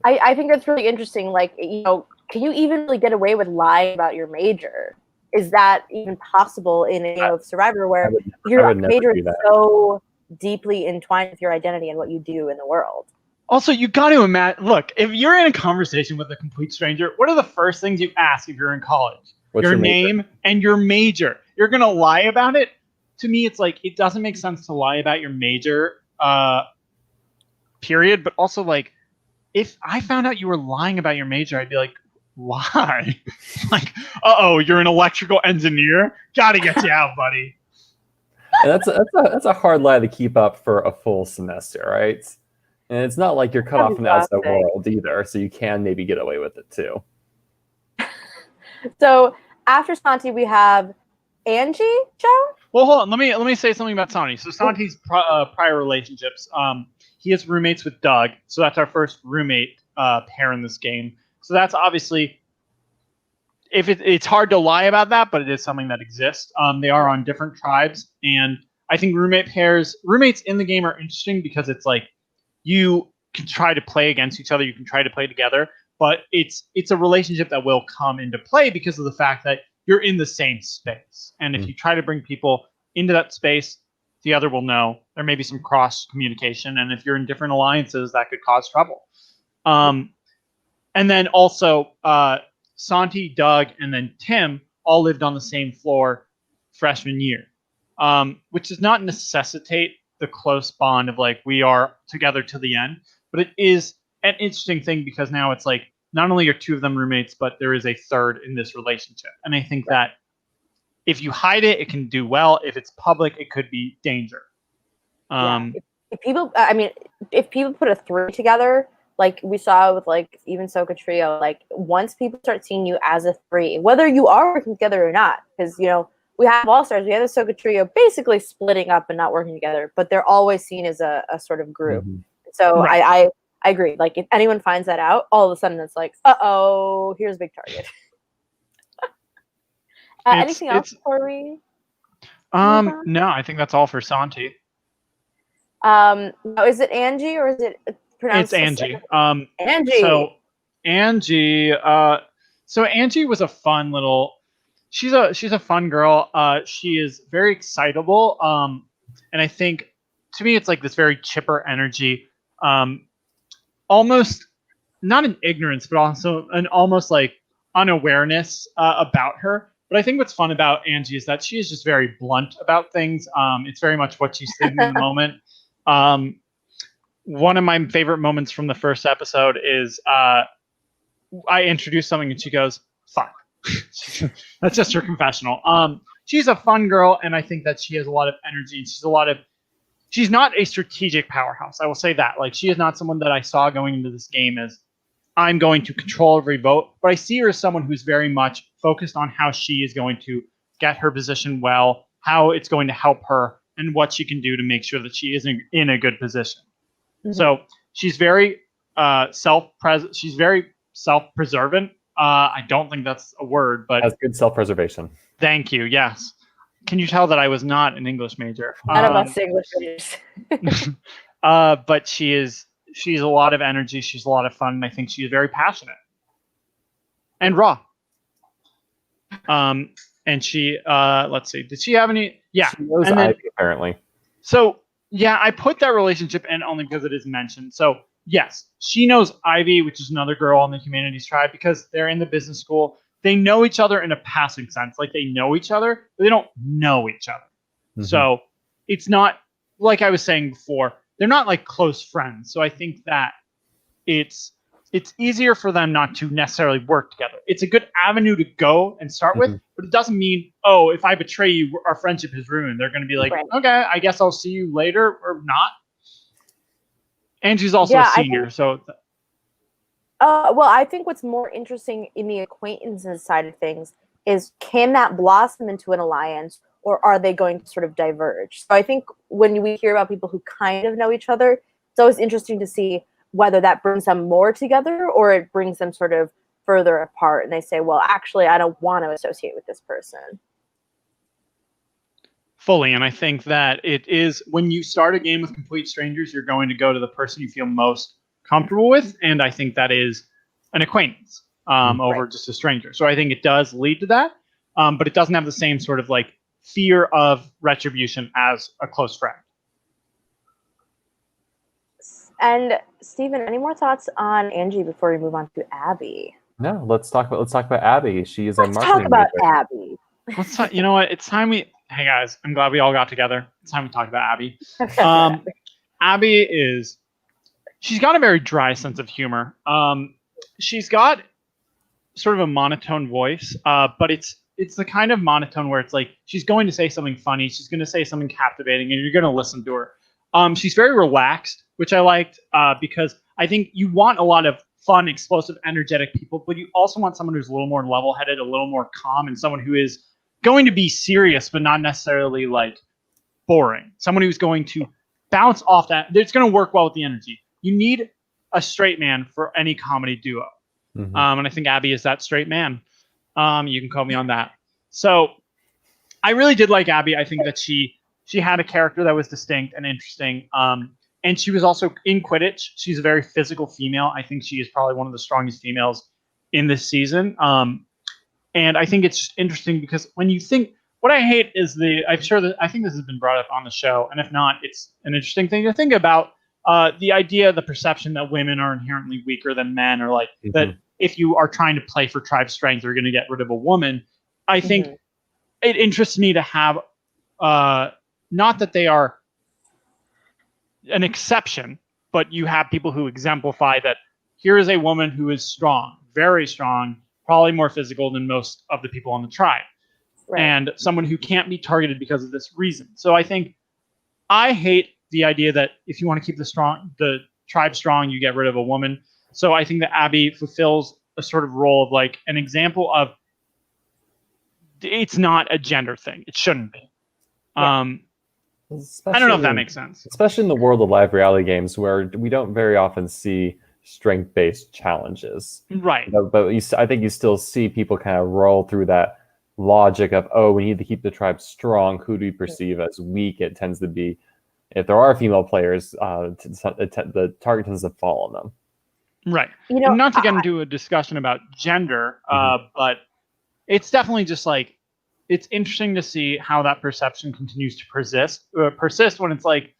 I think that's really interesting. Like, can you even really get away with lying about your major? Is that even possible in a Survivor where your major is so deeply entwined with your identity and what you do in the world? Also, you got to imagine, look, if you're in a conversation with a complete stranger, what are the first things you ask if you're in college? What's your name and your major. You're going to lie about it? To me, it's like, it doesn't make sense to lie about your major, period. But also, like, if I found out you were lying about your major, I'd be like, why? Like, you're an electrical engineer? Got to get you out, buddy. And that's a hard lie to keep up for a full semester, right? And it's not like you're cut off from the outside world either, so you can maybe get away with it too. So after Santi, we have Angie, Joe? Well, hold on. Let me say something about Santi. So Santi's prior relationships. He has roommates with Doug, so that's our first roommate pair in this game. So that's obviously, it's hard to lie about that, but it is something that exists. They are on different tribes, and I think roommates in the game are interesting because it's like you can try to play against each other, you can try to play together, but it's a relationship that will come into play because of the fact that you're in the same space. And if you try to bring people into that space, the other will know. There may be some cross communication, and if you're in different alliances, that could cause trouble. And then also, Santi, Doug, and then Tim all lived on the same floor freshman year, which does not necessitate the close bond of like we are together to the end, but it is an interesting thing because now it's like not only are two of them roommates, but there is a third in this relationship. And I think that if you hide it, it can do well. If it's public, it could be danger. If people put a 3 together, like we saw with like even Soka Trio, like once people start seeing you as a 3, whether you are working together or not, because we have All Stars, we have the Soka Trio basically splitting up and not working together, but they're always seen as a sort of group. Mm-hmm. So right. I agree. Like if anyone finds that out, all of a sudden it's like, here's a big target. Anything else before we? No, I think that's all for Santi. Now, is it Angie or is it pronounced? It's Angie. Angie. So Angie was a fun little. She's a fun girl. She is very excitable. And I think to me it's like this very chipper energy. Almost not an ignorance, but also an almost like unawareness about her. But I think what's fun about Angie is that she is just very blunt about things. It's very much what she's thinking in the moment. One of my favorite moments from the first episode is I introduce something and she goes, "Fuck." That's just her confessional. She's a fun girl, and I think that she has a lot of energy. And she's not a strategic powerhouse. I will say that. Like, she is not someone that I saw going into this game as I'm going to control every vote, but I see her as someone who's very much focused on how she is going to get her position well, how it's going to help her, and what she can do to make sure that she is in a good position. Mm-hmm. So she's very she's very self-preservant. I don't think that's a word, but has good self-preservation. Thank you. Yes. Can you tell that I was not an English major? None of us English majors. But she's a lot of energy. She's a lot of fun. And I think she's very passionate and raw. And she, let's see, did she have any? Yeah. She knows Ivy, apparently. So, yeah, I put that relationship in only because it is mentioned. So, yes, she knows Ivy, which is another girl in the humanities tribe, because they're in the business school. They know each other in a passing sense. Like, they know each other, but they don't know each other. Mm-hmm. So, it's not, like I was saying before, they're not like close friends. So I think that it's easier for them not to necessarily work together. It's a good avenue to go and start with, but it doesn't mean, if I betray you, our friendship is ruined. They're going to be like, okay, I guess I'll see you later or not. Angie's also a senior, well, I think what's more interesting in the acquaintances side of things is, can that blossom into an alliance, or are they going to sort of diverge? So I think when we hear about people who kind of know each other, it's always interesting to see whether that brings them more together or it brings them sort of further apart. And they say, well, actually, I don't want to associate with this person. Fully. And I think that it is, when you start a game with complete strangers, you're going to go to the person you feel most comfortable with. And I think that is an acquaintance over just a stranger. So I think it does lead to that. But it doesn't have the same sort of like fear of retribution as a close friend. And Stephen, any more thoughts on Angie before we move on to Abby? No, let's talk about Abby. She is a marketing. Let's talk about Abby. Let's talk, you know what? It's time hey guys, I'm glad we all got together. It's time to talk about Abby. Abby she's got a very dry sense of humor. She's got sort of a monotone voice, but it's the kind of monotone where it's like she's going to say something funny, she's going to say something captivating, and you're going to listen to her. She's very relaxed, which I liked because I think you want a lot of fun, explosive, energetic people, but you also want someone who's a little more level-headed, a little more calm, and someone who is going to be serious, but not necessarily like boring. Someone who's going to bounce off that. It's going to work well with the energy. You need a straight man for any comedy duo. Mm-hmm. And I think Abby is that straight man. You can call me on that. So I really did like Abby. I think that she had a character that was distinct and interesting. And she was also in Quidditch. She's a very physical female. I think she is probably one of the strongest females in this season. And I think it's just interesting because when you think, what I hate is I think this has been brought up on the show. And if not, it's an interesting thing to think about. The idea, the perception that women are inherently weaker than men, or like that if you are trying to play for tribe strength, you're going to get rid of a woman. I think it interests me to have, not that they are an exception, but you have people who exemplify that here is a woman who is strong, very strong, probably more physical than most of the people on the tribe, and someone who can't be targeted because of this reason. So I hate the idea that if you want to keep the tribe strong, you get rid of a woman. So I think that Abby fulfills a sort of role of like an example of it's not a gender thing. It shouldn't be. Yeah. I don't know if that makes sense. Especially in the world of live reality games where we don't very often see strength-based challenges. Right. But I think you still see people kind of roll through that logic of, oh, we need to keep the tribe strong. Who do we perceive as weak? It tends to be, if there are female players, the target tends to fall on them. Right. And not to get into a discussion about gender, but it's definitely just like, it's interesting to see how that perception continues to persist when it's like,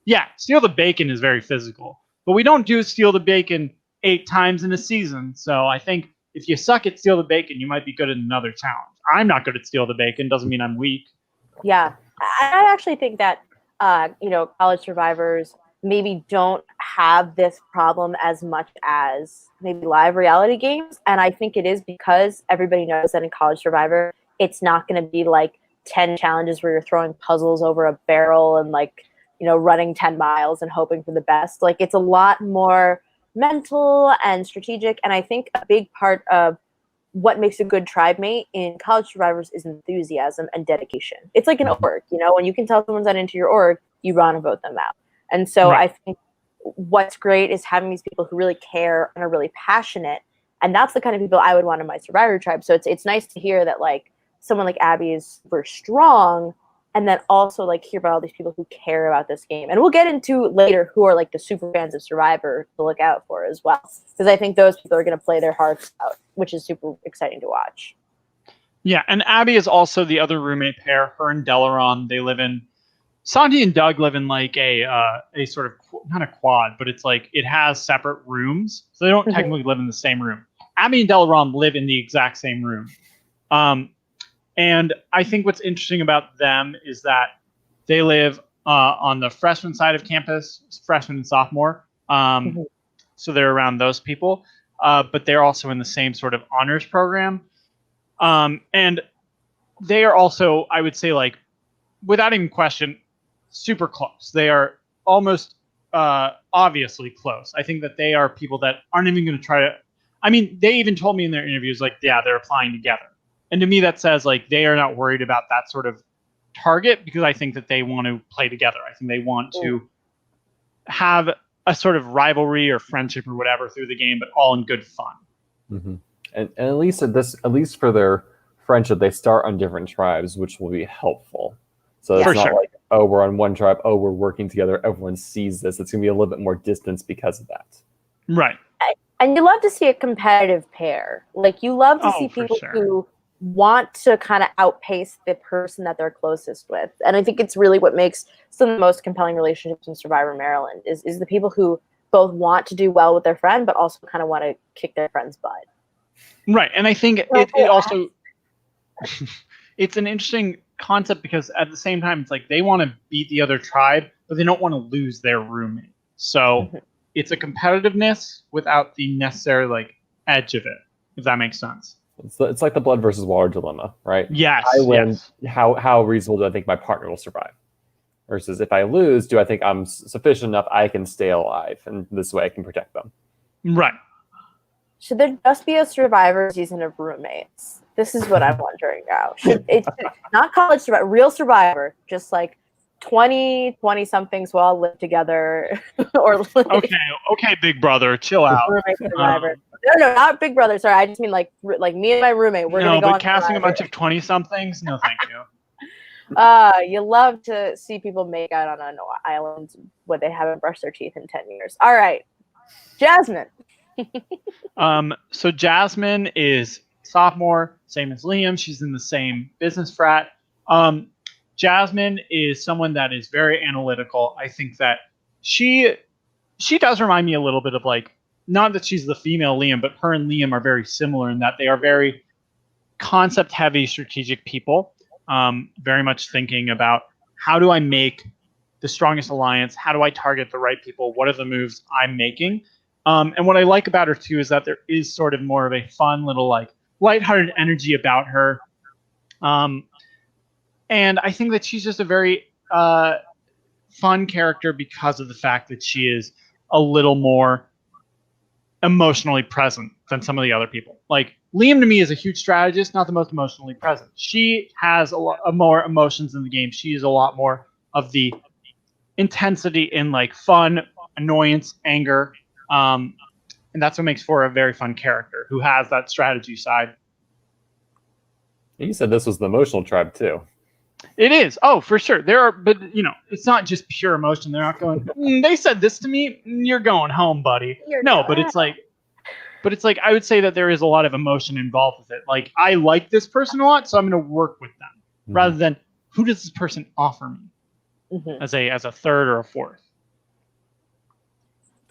yeah, steal the bacon is very physical, but we don't do steal the bacon 8 times in a season. So I think if you suck at steal the bacon, you might be good at another challenge. I'm not good at steal the bacon. Doesn't mean I'm weak. Yeah. I actually think that, college survivors maybe don't have this problem as much as maybe live reality games. And I think it is because everybody knows that in College Survivor, it's not going to be like 10 challenges where you're throwing puzzles over a barrel and like, running 10 miles and hoping for the best. Like, it's a lot more mental and strategic. And I think a big part of what makes a good tribe mate in College Survivors is enthusiasm and dedication. It's like an org, when you can tell someone's not into your org, you run and vote them out. And so I think what's great is having these people who really care and are really passionate. And that's the kind of people I would want in my Survivor tribe. So it's nice to hear that like someone like Abby is super strong, and then also like hear about all these people who care about this game. And we'll get into later who are like the super fans of Survivor to look out for as well. Because I think those people are going to play their hearts out, which is super exciting to watch. Yeah, and Abby is also the other roommate pair. Her and Delaron, they live in, Santi and Doug live in like a sort of, not a quad, but it's like it has separate rooms. So they don't technically live in the same room. Abby and Delaron live in the exact same room. And I think what's interesting about them is that they live on the freshman side of campus, freshman and sophomore. So they're around those people. But they're also in the same sort of honors program. And they are also, I would say, like, without even question, super close. They are almost obviously close. I think that they are people that aren't even going to try to, I mean, they even told me in their interviews, like, yeah, they're applying together. And to me, that says, like, they are not worried about that sort of target because I think that they want to play together. I think they want to have a sort of rivalry or friendship or whatever through the game, but all in good fun. And at least for their friendship, they start on different tribes, which will be helpful. So it's not like, oh, we're on one tribe, oh, we're working together, everyone sees this. It's going to be a little bit more distance because of that. Right. And you love to see a competitive pair. Like, you love to see people who want to kind of outpace the person that they're closest with. And I think it's really what makes some of the most compelling relationships in Survivor Maryland is the people who both want to do well with their friend, but also kind of want to kick their friend's butt. Right. And I think it also, it's an interesting concept because at the same time, it's like they want to beat the other tribe, but they don't want to lose their roommate. So it's a competitiveness without the necessary like edge of it, if that makes sense. It's like the blood versus water dilemma, right? Yes. I win. Yes. How reasonable do I think my partner will survive? Versus if I lose, do I think I'm sufficient enough I can stay alive, and this way I can protect them? Right. Should there just be a Survivor season of roommates? This is what I'm wondering now. Should it not College Survivor, real Survivor, just like 20 somethings will all live together, or like, okay, Big Brother, chill out. Survivor. No, not Big Brother. Sorry, I just mean like me and my roommate. We're gonna go on casting Survivor. A bunch of 20 somethings. No, thank you. You love to see people make out on an island when they haven't brushed their teeth in 10 years. All right, Jasmine. So Jasmine is sophomore, same as Liam. She's in the same business frat. Jasmine is someone that is very analytical. I think that she does remind me a little bit of like not that she's the female Liam, but her and Liam are very similar in that they are very concept-heavy, strategic people. Very much thinking about how do I make the strongest alliance? How do I target the right people? What are the moves I'm making? And what I like about her too is that there is sort of more of a fun little like lighthearted energy about her. And I think that she's just a very fun character because of the fact that she is a little more emotionally present than some of the other people. Like Liam to me is a huge strategist, not the most emotionally present. She has a lot more emotions in the game. She is a lot more of the intensity in like fun, annoyance, anger. And that's what makes for a very fun character who has that strategy side. You said this was the emotional tribe too. It is. Oh, for sure. There are, but it's not just pure emotion. They're not going, they said this to me, you're going home, buddy. But it's like I would say that there is a lot of emotion involved with it. Like, I like this person a lot, so I'm going to work with them rather than who does this person offer me as a third or a fourth.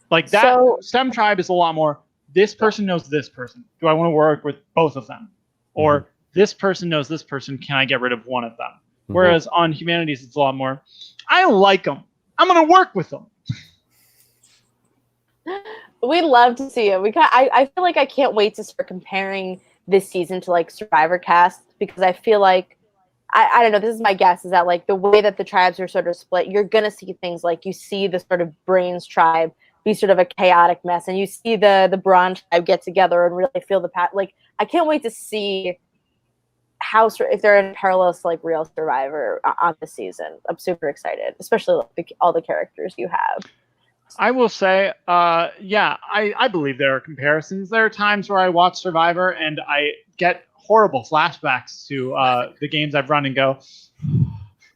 Like that STEM tribe is a lot more, this person knows this person. Do I want to work with both of them? Or this person knows this person. Can I get rid of one of them? Whereas on humanities, it's a lot more, I like them. I'm going to work with them. We'd love to see it. I feel like I can't wait to start comparing this season to like Survivor cast, because I feel like, I don't know, this is my guess, is that like the way that the tribes are sort of split, you're going to see things like you see the sort of Brains tribe be sort of a chaotic mess, and you see the Brawn tribe get together and really feel the like, I can't wait to see how, if they're in parallels to like real Survivor on the season. I'm super excited, especially like all the characters you have. I will say, I believe there are comparisons. There are times where I watch Survivor and I get horrible flashbacks to the games I've run and go,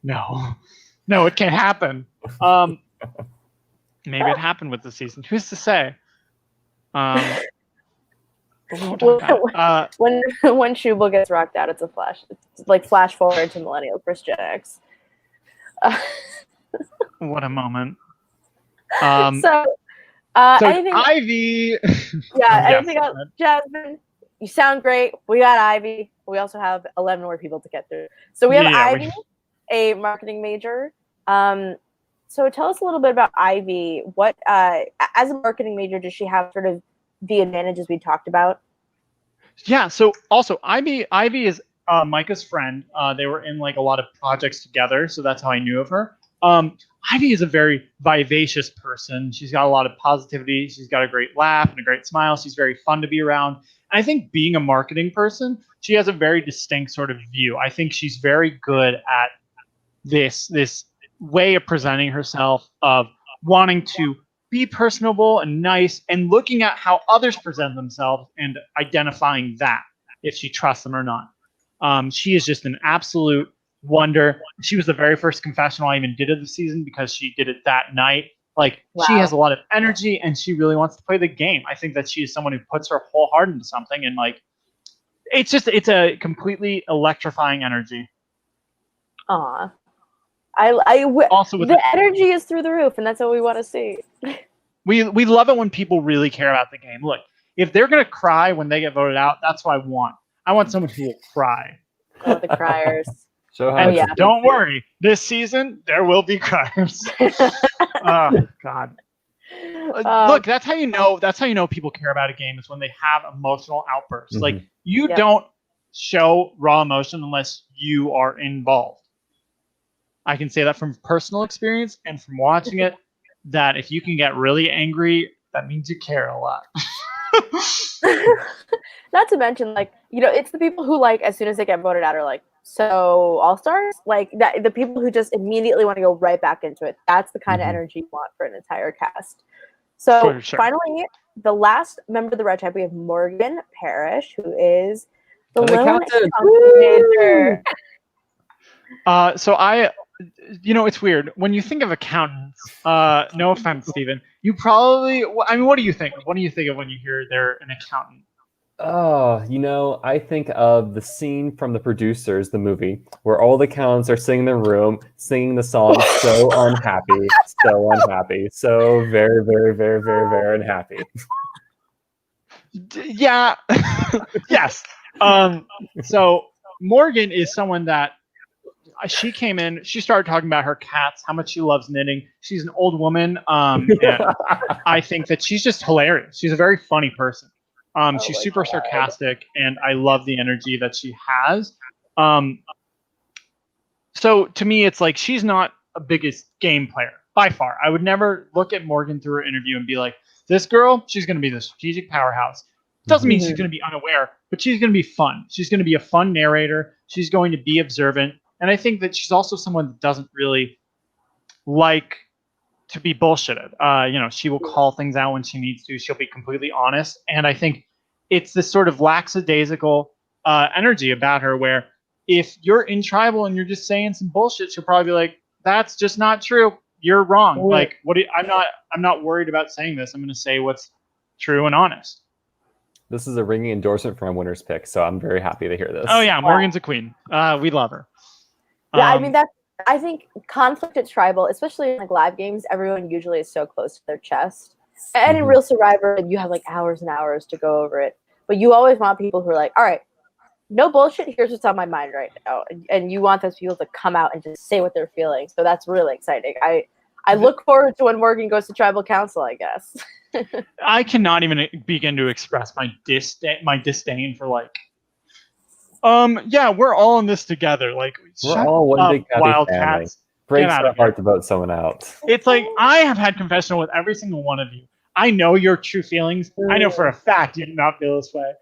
no, it can't happen. Maybe it happened with the season. Who's to say? When Shubal gets rocked out, it's a flash. It's like flash forward to Millennial versus Gen X. What a moment. So anything, Ivy. Anything else? Jasmine, you sound great. We got Ivy. We also have 11 more people to get through. So we have Ivy, a marketing major. So tell us a little bit about Ivy. What, as a marketing major, does she have sort of the advantages we talked about? Yeah. So also Ivy is Micah's friend. They were in like a lot of projects together, so that's how I knew of her. Ivy is a very vivacious person. She's got a lot of positivity. She's got a great laugh and a great smile. She's very fun to be around. And I think being a marketing person, she has a very distinct sort of view. I think she's very good at this way of presenting herself, of wanting to be personable and nice and looking at how others present themselves and identifying that, if she trusts them or not. She is just an absolute wonder. She was the very first confessional I even did of the season because she did it that night. Like, She has a lot of energy and she really wants to play the game. I think that she is someone who puts her whole heart into something, and like, it's a completely electrifying energy. Aw. The energy is through the roof, and that's what we want to see. We love it when people really care about the game. Look, if they're gonna cry when they get voted out, that's what I want. I want someone who will cry. Oh, the criers. Don't worry, this season there will be criers. Oh God. Look, that's how you know. That's how you know people care about a game, is when they have emotional outbursts. Like, you don't show raw emotion unless you are involved. I can say that from personal experience and from watching it, that if you can get really angry, that means you care a lot. Not to mention, like, it's the people who, like, as soon as they get voted out are like, so all-stars? Like, that, the people who just immediately want to go right back into it. That's the kind of energy you want for an entire cast. So finally, the last member of the Red Tribe, we have Morgan Parrish, who is the lone accountant major. So it's weird. When you think of accountants, no offense, Stephen, you probably, what do you think? What do you think of when you hear they're an accountant? Oh, I think of the scene from The Producers, the movie, where all the accountants are sitting in the room, singing the song So Unhappy, So Unhappy, so very, very, very, very, very unhappy. Yeah. Yes. So Morgan is someone that she came in. She started talking about her cats, how much she loves knitting. She's an old woman, and I think that she's just hilarious. She's a very funny person. She's super sarcastic, and I love the energy that she has. So to me, it's like she's not a biggest game player by far. I would never look at Morgan through her interview and be like, this girl, she's going to be the strategic powerhouse. Doesn't mean she's going to be unaware, but she's going to be fun. She's going to be a fun narrator. She's going to be observant. And I think that she's also someone that doesn't really like to be bullshitted. She will call things out when she needs to. She'll be completely honest. And I think it's this sort of lackadaisical energy about her where if you're in tribal and you're just saying some bullshit, she'll probably be like, that's just not true. You're wrong. Ooh. Like, I'm not worried about saying this. I'm going to say what's true and honest. This is a ringing endorsement for my winner's pick, so I'm very happy to hear this. Oh yeah, Morgan's a queen. We love her. Yeah, I mean I think conflict at tribal, especially in like live games, everyone usually is so close to their chest. And in real Survivor, you have like hours and hours to go over it. But you always want people who are like, all right, no bullshit, here's what's on my mind right now. And you want those people to come out and just say what they're feeling. So that's really exciting. I look forward to when Morgan goes to tribal council, I guess. I cannot even begin to express my disdain for like, yeah, we're all in this together. Like, we're all one big happy Wildcats. Breaks our heart to vote someone out. It's like I have had confessional with every single one of you. I know your true feelings. I know for a fact you do not feel this way.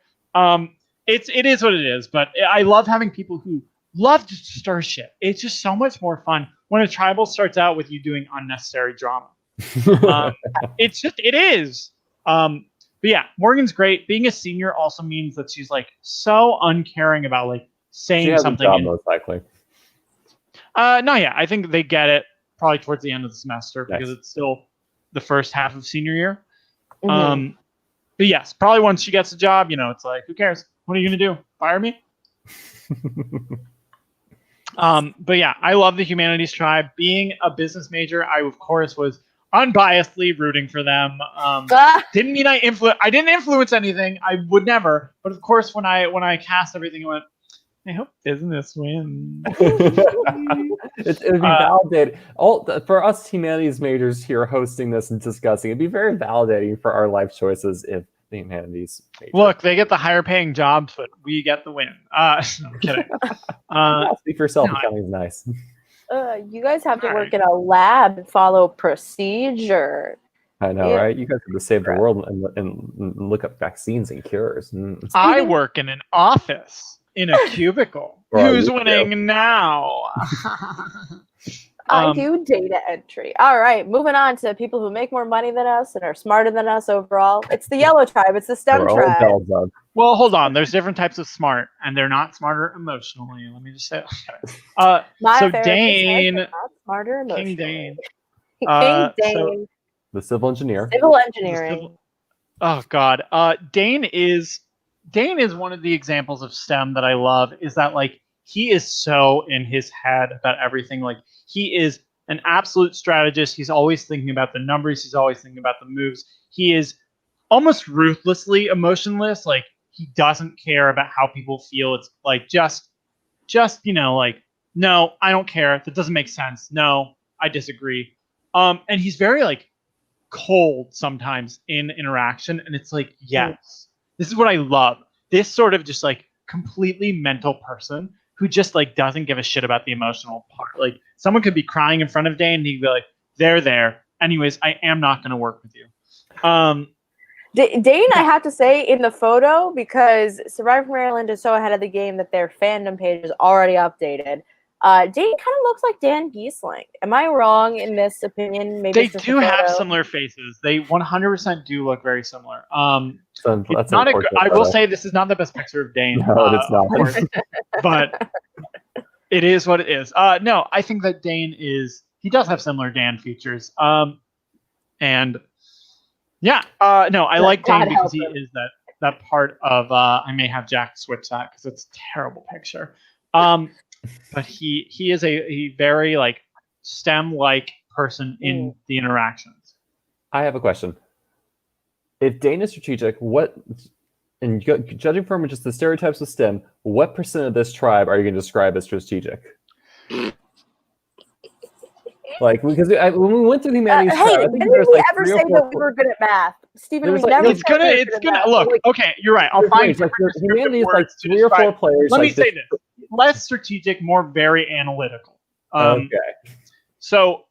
It is what it is. But I love having people who love to stir shit. It's just so much more fun when a tribal starts out with you doing unnecessary drama. It is. But yeah, Morgan's great. Being a senior also means that she's like so uncaring about like saying she has something. A job, most likely. No, yeah, I think they get it probably towards the end of the semester because Nice. it's still the first half of senior year. But yes, probably once she gets a job, it's like, who cares? What are you gonna do? Fire me? But yeah, I love the humanities tribe. Being a business major, I of course was unbiasedly rooting for them. Didn't mean I didn't influence anything. I would never. But of course, when I cast everything, I went, I hope business wins. It would be validated. For us humanities majors here hosting this and discussing, it'd be very validating for our life choices if the humanities major. Look, they get the higher paying jobs, but we get the win. No, I'm kidding. Speak for yourself. Accounting is nice. You guys have to work in a lab and follow procedure. I know, right? You guys have to save the world and look up vaccines and cures. I work in an office. In a cubicle. Who's winning now? I do data entry. All right, moving on to people who make more money than us and are smarter than us overall. It's the yellow tribe. It's the STEM tribe. Well, hold on. There's different types of smart, and they're not smarter emotionally. Let me just say. So Dane, not smarter emotionally. King Dane, King Dane, the civil engineer. Civil engineering. Oh God, Dane is one of the examples of STEM that I love. Is that like he is so in his head about everything. Like he is an absolute strategist. He's always thinking about the numbers. He's always thinking about the moves. He is almost ruthlessly emotionless. Like he doesn't care about how people feel. It's like just like, no, I don't care. That doesn't make sense. No, I disagree. And he's very like cold sometimes in interaction. And it's like, yes, this is what I love. This sort of just like completely mental person who just like doesn't give a shit about the emotional part. Like someone could be crying in front of Dane and he'd be like, they're there. Anyways, I am not going to work with you. Dane, I have to say, in the photo, because Survivor Maryland is so ahead of the game that their fandom page is already updated. Dane kind of looks like Dan Giesling. Am I wrong in this opinion? Maybe they do have similar faces. They 100% do look very similar. It's not I will say this is not the best picture of Dane. No, it's not. Course, but it is what it is. No, I think that Dane he does have similar Dan features. And yeah, no, I like Dane because he is that part of I may have Jack switch that because it's a terrible picture. But he is a very like STEM-like person in the interactions. I have a question. If Dane is strategic, what and judging from just the stereotypes of STEM, what % of this tribe are you going to describe as strategic? Like, because when we went through the humanities hey, tribe, I think didn't there's we like ever 3 or say 4. that we were good at math? Stephen, we There's never It's said we were it's good at gonna math. look. Like, Okay, you're right. I'll find like different humanity is like words to 3 or 4 describe. players. Let me like say this: less strategic, more very analytical. Okay. So,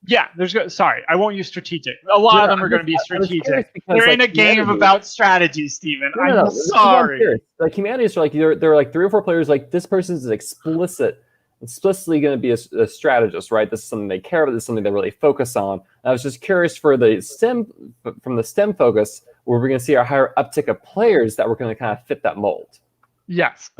yeah, sorry, I won't use strategic. A lot of them are going to be strategic. They're in a game about strategy, Stephen. No, I'm sorry. Like humanities are like they're like 3 or 4 players. Like this person is explicitly going to be a strategist, right? This is something they care about. This is something they really focus on. And I was just curious from the STEM focus, where we're going to see a higher uptick of players that were going to kind of fit that mold. Yes.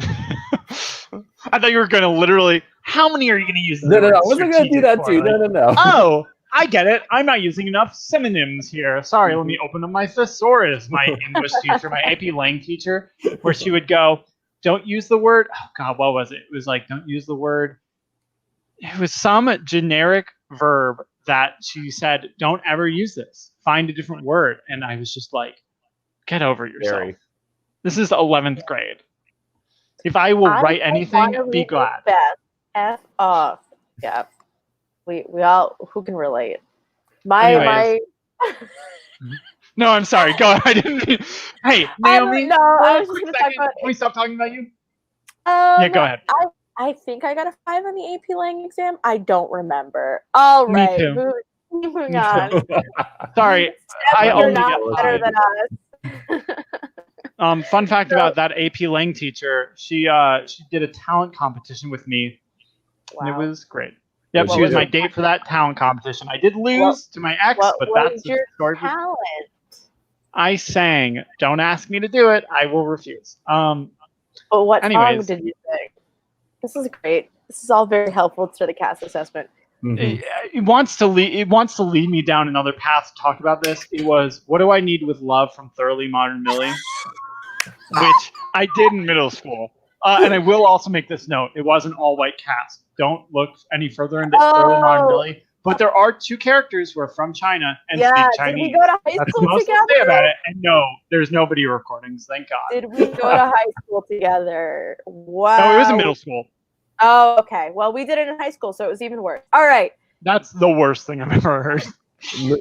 I thought you were going to literally. How many are you going to use? No. I wasn't going to do that too. No. Oh, I get it. I'm not using enough synonyms here. Sorry, let me open up my thesaurus. My English teacher, my AP Lang teacher, where she would go, don't use the word. Oh, God, what was it? It was like, don't use the word. It was some generic verb that she said, don't ever use this. Find a different word. And I was just like, get over yourself. This is 11th grade. If I will write anything, be glad. F off. Yeah. We all, who can relate? My No, I'm sorry. Go ahead. I didn't mean... Hey, Naomi. I was just going to talk about. Can we stop talking about you? Yeah, go ahead. I think I got a 5 on the AP Lang exam. I don't remember. All right. Moving on. Sorry. I only not better than us. Fun fact about that AP Lang teacher, she did a talent competition with me. Wow. And it was great. Yep, she was my date for that talent competition. I did lose to my ex, but that's the story. Talent? I sang. Don't ask me to do it. I will refuse. But what song did you sing? This is great. This is all very helpful to the cast assessment. Mm-hmm. It wants to lead me down another path to talk about this. It was "What Do I Need with Love" from Thoroughly Modern Millie, which I did in middle school. And I will also make this note: it was an all-white cast. Don't look any further into Thoroughly Modern Millie. But there are 2 characters who are from China and speak Chinese. Did we go to high school together? Say about it. And no, there's nobody recordings. Thank God. Did we go to high school together? Wow. No, it was in middle school. Oh, okay. Well, we did it in high school, so it was even worse. All right. That's the worst thing I've ever heard.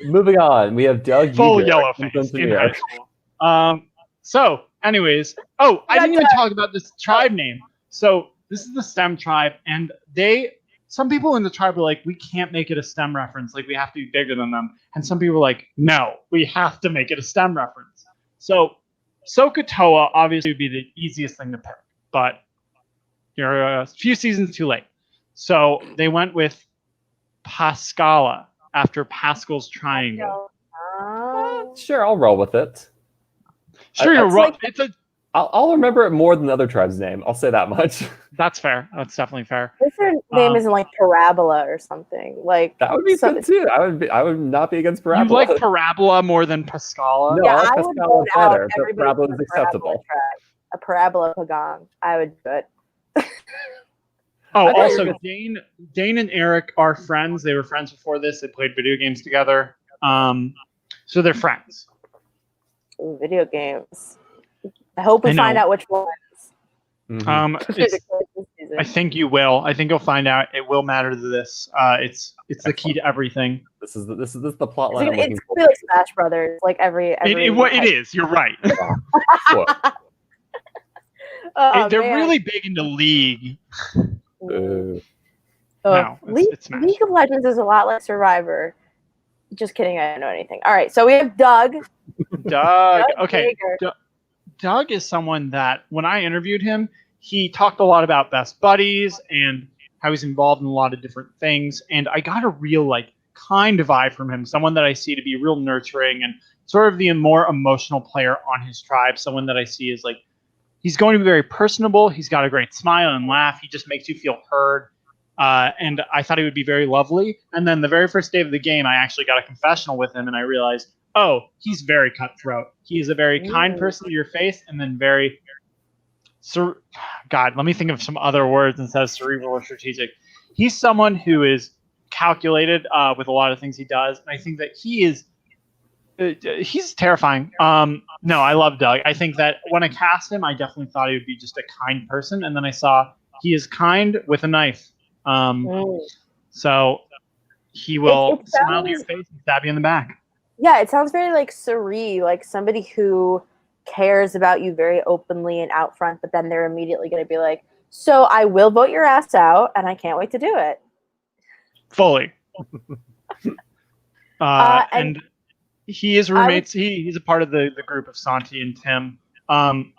Moving on, we have Doug. Full yellow face in high school. So, anyways, I didn't even talk about this tribe name. So this is the STEM tribe, and some people in the tribe were like, we can't make it a STEM reference. Like, we have to be bigger than them. And some people were like, no, we have to make it a STEM reference. So Sokotoa obviously would be the easiest thing to pick, but you're a few seasons too late. So they went with Pascala after Pascal's triangle. Sure, I'll roll with it. Sure, you're right. I'll remember it more than the other tribe's name. I'll say that much. That's fair. That's definitely fair. If their name isn't like Parabola or something, like that would be good too. I would not be against Parabola. You like Parabola more than Pascala? No, I like Pascala better, but Parabola is acceptable. A Parabola Pagan, I would do it. Also, Dane and Eric are friends. They were friends before this. They played video games together. So they're friends. Ooh, video games. I hope we find out which ones. Mm-hmm. I think you will. I think you'll find out. It will matter to this. It's the key to everything. This is the plot line. It's gonna be like Smash Brothers, like every it is. You're right. They're really big into League. No, it's Smash. League of Legends is a lot like Survivor. Just kidding. I don't know anything. All right, so we have Doug. Okay. Doug is someone that when I interviewed him, he talked a lot about best buddies and how he's involved in a lot of different things. And I got a real kind of vibe from him, someone that I see to be real nurturing and sort of the more emotional player on his tribe. Someone that I see is he's going to be very personable. He's got a great smile and laugh. He just makes you feel heard. And I thought he would be very lovely. And then the very first day of the game, I actually got a confessional with him and I realized, he's very cutthroat. He is a very kind person to your face, and then very, God, let me think of some other words instead of cerebral or strategic. He's someone who is calculated with a lot of things he does, and I think that he is He's terrifying. No, I love Doug. I think that when I cast him, I definitely thought he would be just a kind person, and then I saw he is kind with a knife. So he will smile to your face and stab you in the back. Yeah, it sounds very like Suri, like somebody who cares about you very openly and out front, but then they're immediately going to be like, so I will vote your ass out, and I can't wait to do it. Fully. And he is roommates. He's a part of the group of Santi and Tim. And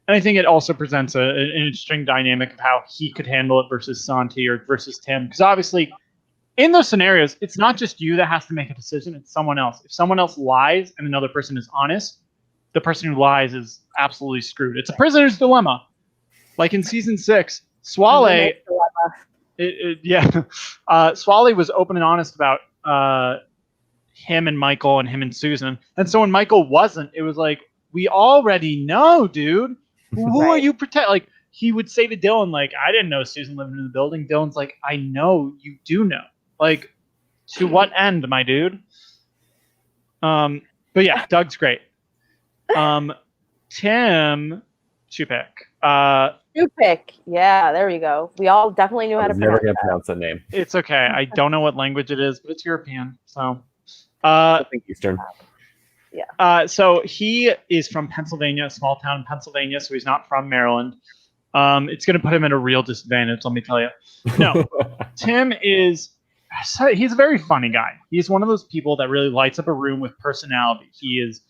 I think it also presents an interesting dynamic of how he could handle it versus Santi or versus Tim. Because obviously, in those scenarios, it's not just you that has to make a decision, it's someone else. If someone else lies and another person is honest, the person who lies is absolutely screwed. It's a prisoner's dilemma. Like in season 6, Swale, Swale was open and honest about him and Michael and him and Susan. And so when Michael wasn't, it was like, we already know, dude. Who are you protect? Like, he would say to Dylan, like, I didn't know Susan lived in the building. Dylan's like, I know you do know. Like, to what end, my dude? But yeah, Doug's great. Tim, Chupik. Chupik. Yeah, there we go. We all definitely knew how to pronounce that name. It's okay. I don't know what language it is, but it's European. So, I think Eastern. Yeah. So he is from Pennsylvania, a small town in Pennsylvania. So he's not from Maryland. It's going to put him at a real disadvantage. Let me tell you. No, Tim is. He's a very funny guy. He's one of those people that really lights up a room with personality. He is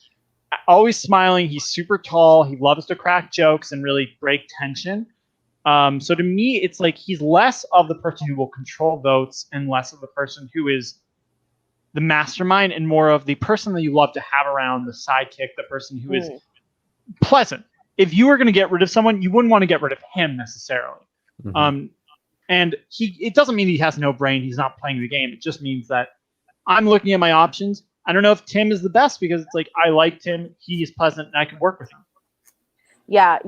always smiling. He's super tall. He loves to crack jokes and really break tension. So to me, it's like he's less of the person who will control votes and less of the person who is the mastermind and more of the person that you love to have around, the sidekick, the person who is pleasant. If you were going to get rid of someone, you wouldn't want to get rid of him necessarily. And it doesn't mean he has no brain. He's not playing the game. It just means that I'm looking at my options. I don't know if Tim is the best because it's like, I like Tim. He is pleasant and I can work with him. Yeah,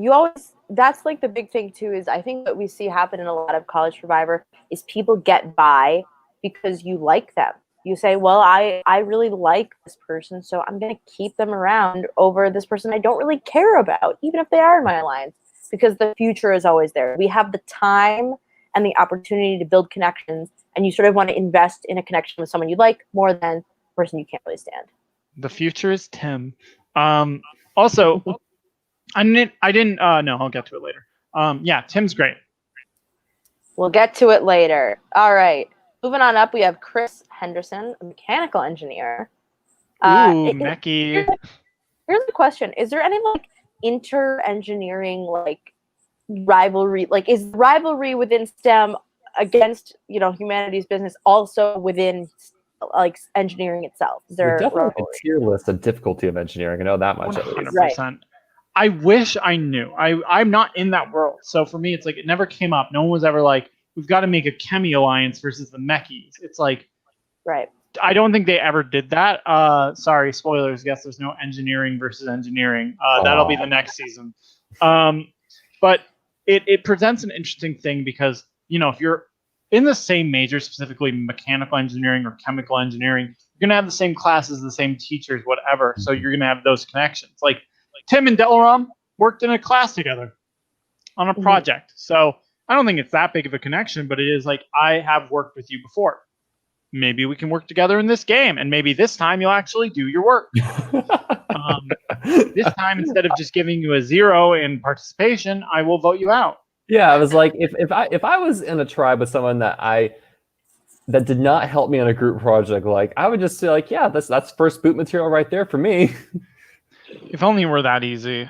that's like the big thing too, is I think what we see happen in a lot of College Survivor is people get by because you like them. You say, well, I really like this person, so I'm going to keep them around over this person I don't really care about, even if they are in my alliance, because the future is always there. We have the time and the opportunity to build connections, and you sort of want to invest in a connection with someone you like more than a person you can't really stand. The future is Tim. Also, I didn't no, I'll get to it later. Yeah, Tim's great. We'll get to it later. All right. Moving on up, we have Chris Henderson, a mechanical engineer. Mechie. Here's the question. Is there any like inter-engineering like rivalry? Like, is rivalry within STEM against, humanities business also within like engineering itself? Is there definitely a tier list of difficulty of engineering. I know that much. 100%. Right. I wish I knew. I'm not in that world. So for me, it's like it never came up. No one was ever like, we've got to make a chemi alliance versus the mechies. It's like, right. I don't think they ever did that. Sorry, spoilers. Guess there's no engineering versus engineering. That'll be the next season. But it presents an interesting thing because, if you're in the same major, specifically mechanical engineering or chemical engineering, you're going to have the same classes, the same teachers, whatever. So you're going to have those connections. Like Tim and Delaram worked in a class together on a project. So I don't think it's that big of a connection, but it is like, I have worked with you before. Maybe we can work together in this game, and maybe this time you'll actually do your work. This time, instead of just giving you a 0 in participation, I will vote you out. Yeah, I was like, if I was in a tribe with someone that did not help me on a group project, like I would just say, like, yeah, that's first boot material right there for me. If only it were that easy.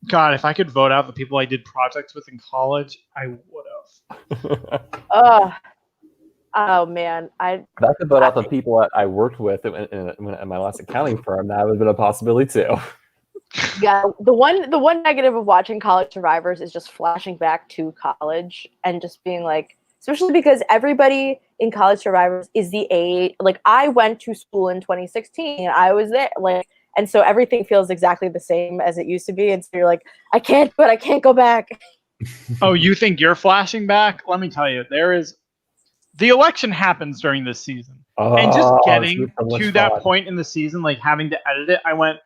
God, if I could vote out the people I did projects with in college, I would have. Oh man, if I could vote out the people that I worked with in my last accounting firm, that would have been a possibility too. Yeah, the one negative of watching College Survivors is just flashing back to college and just being like, especially because everybody in College Survivors is the age. Like, I went to school in 2016, I was there, like, and so everything feels exactly the same as it used to be, and so you're like, I can't go back. Oh, you think you're flashing back? Let me tell you, the election happens during this season. And just getting so to that point in the season, like having to edit it, I went,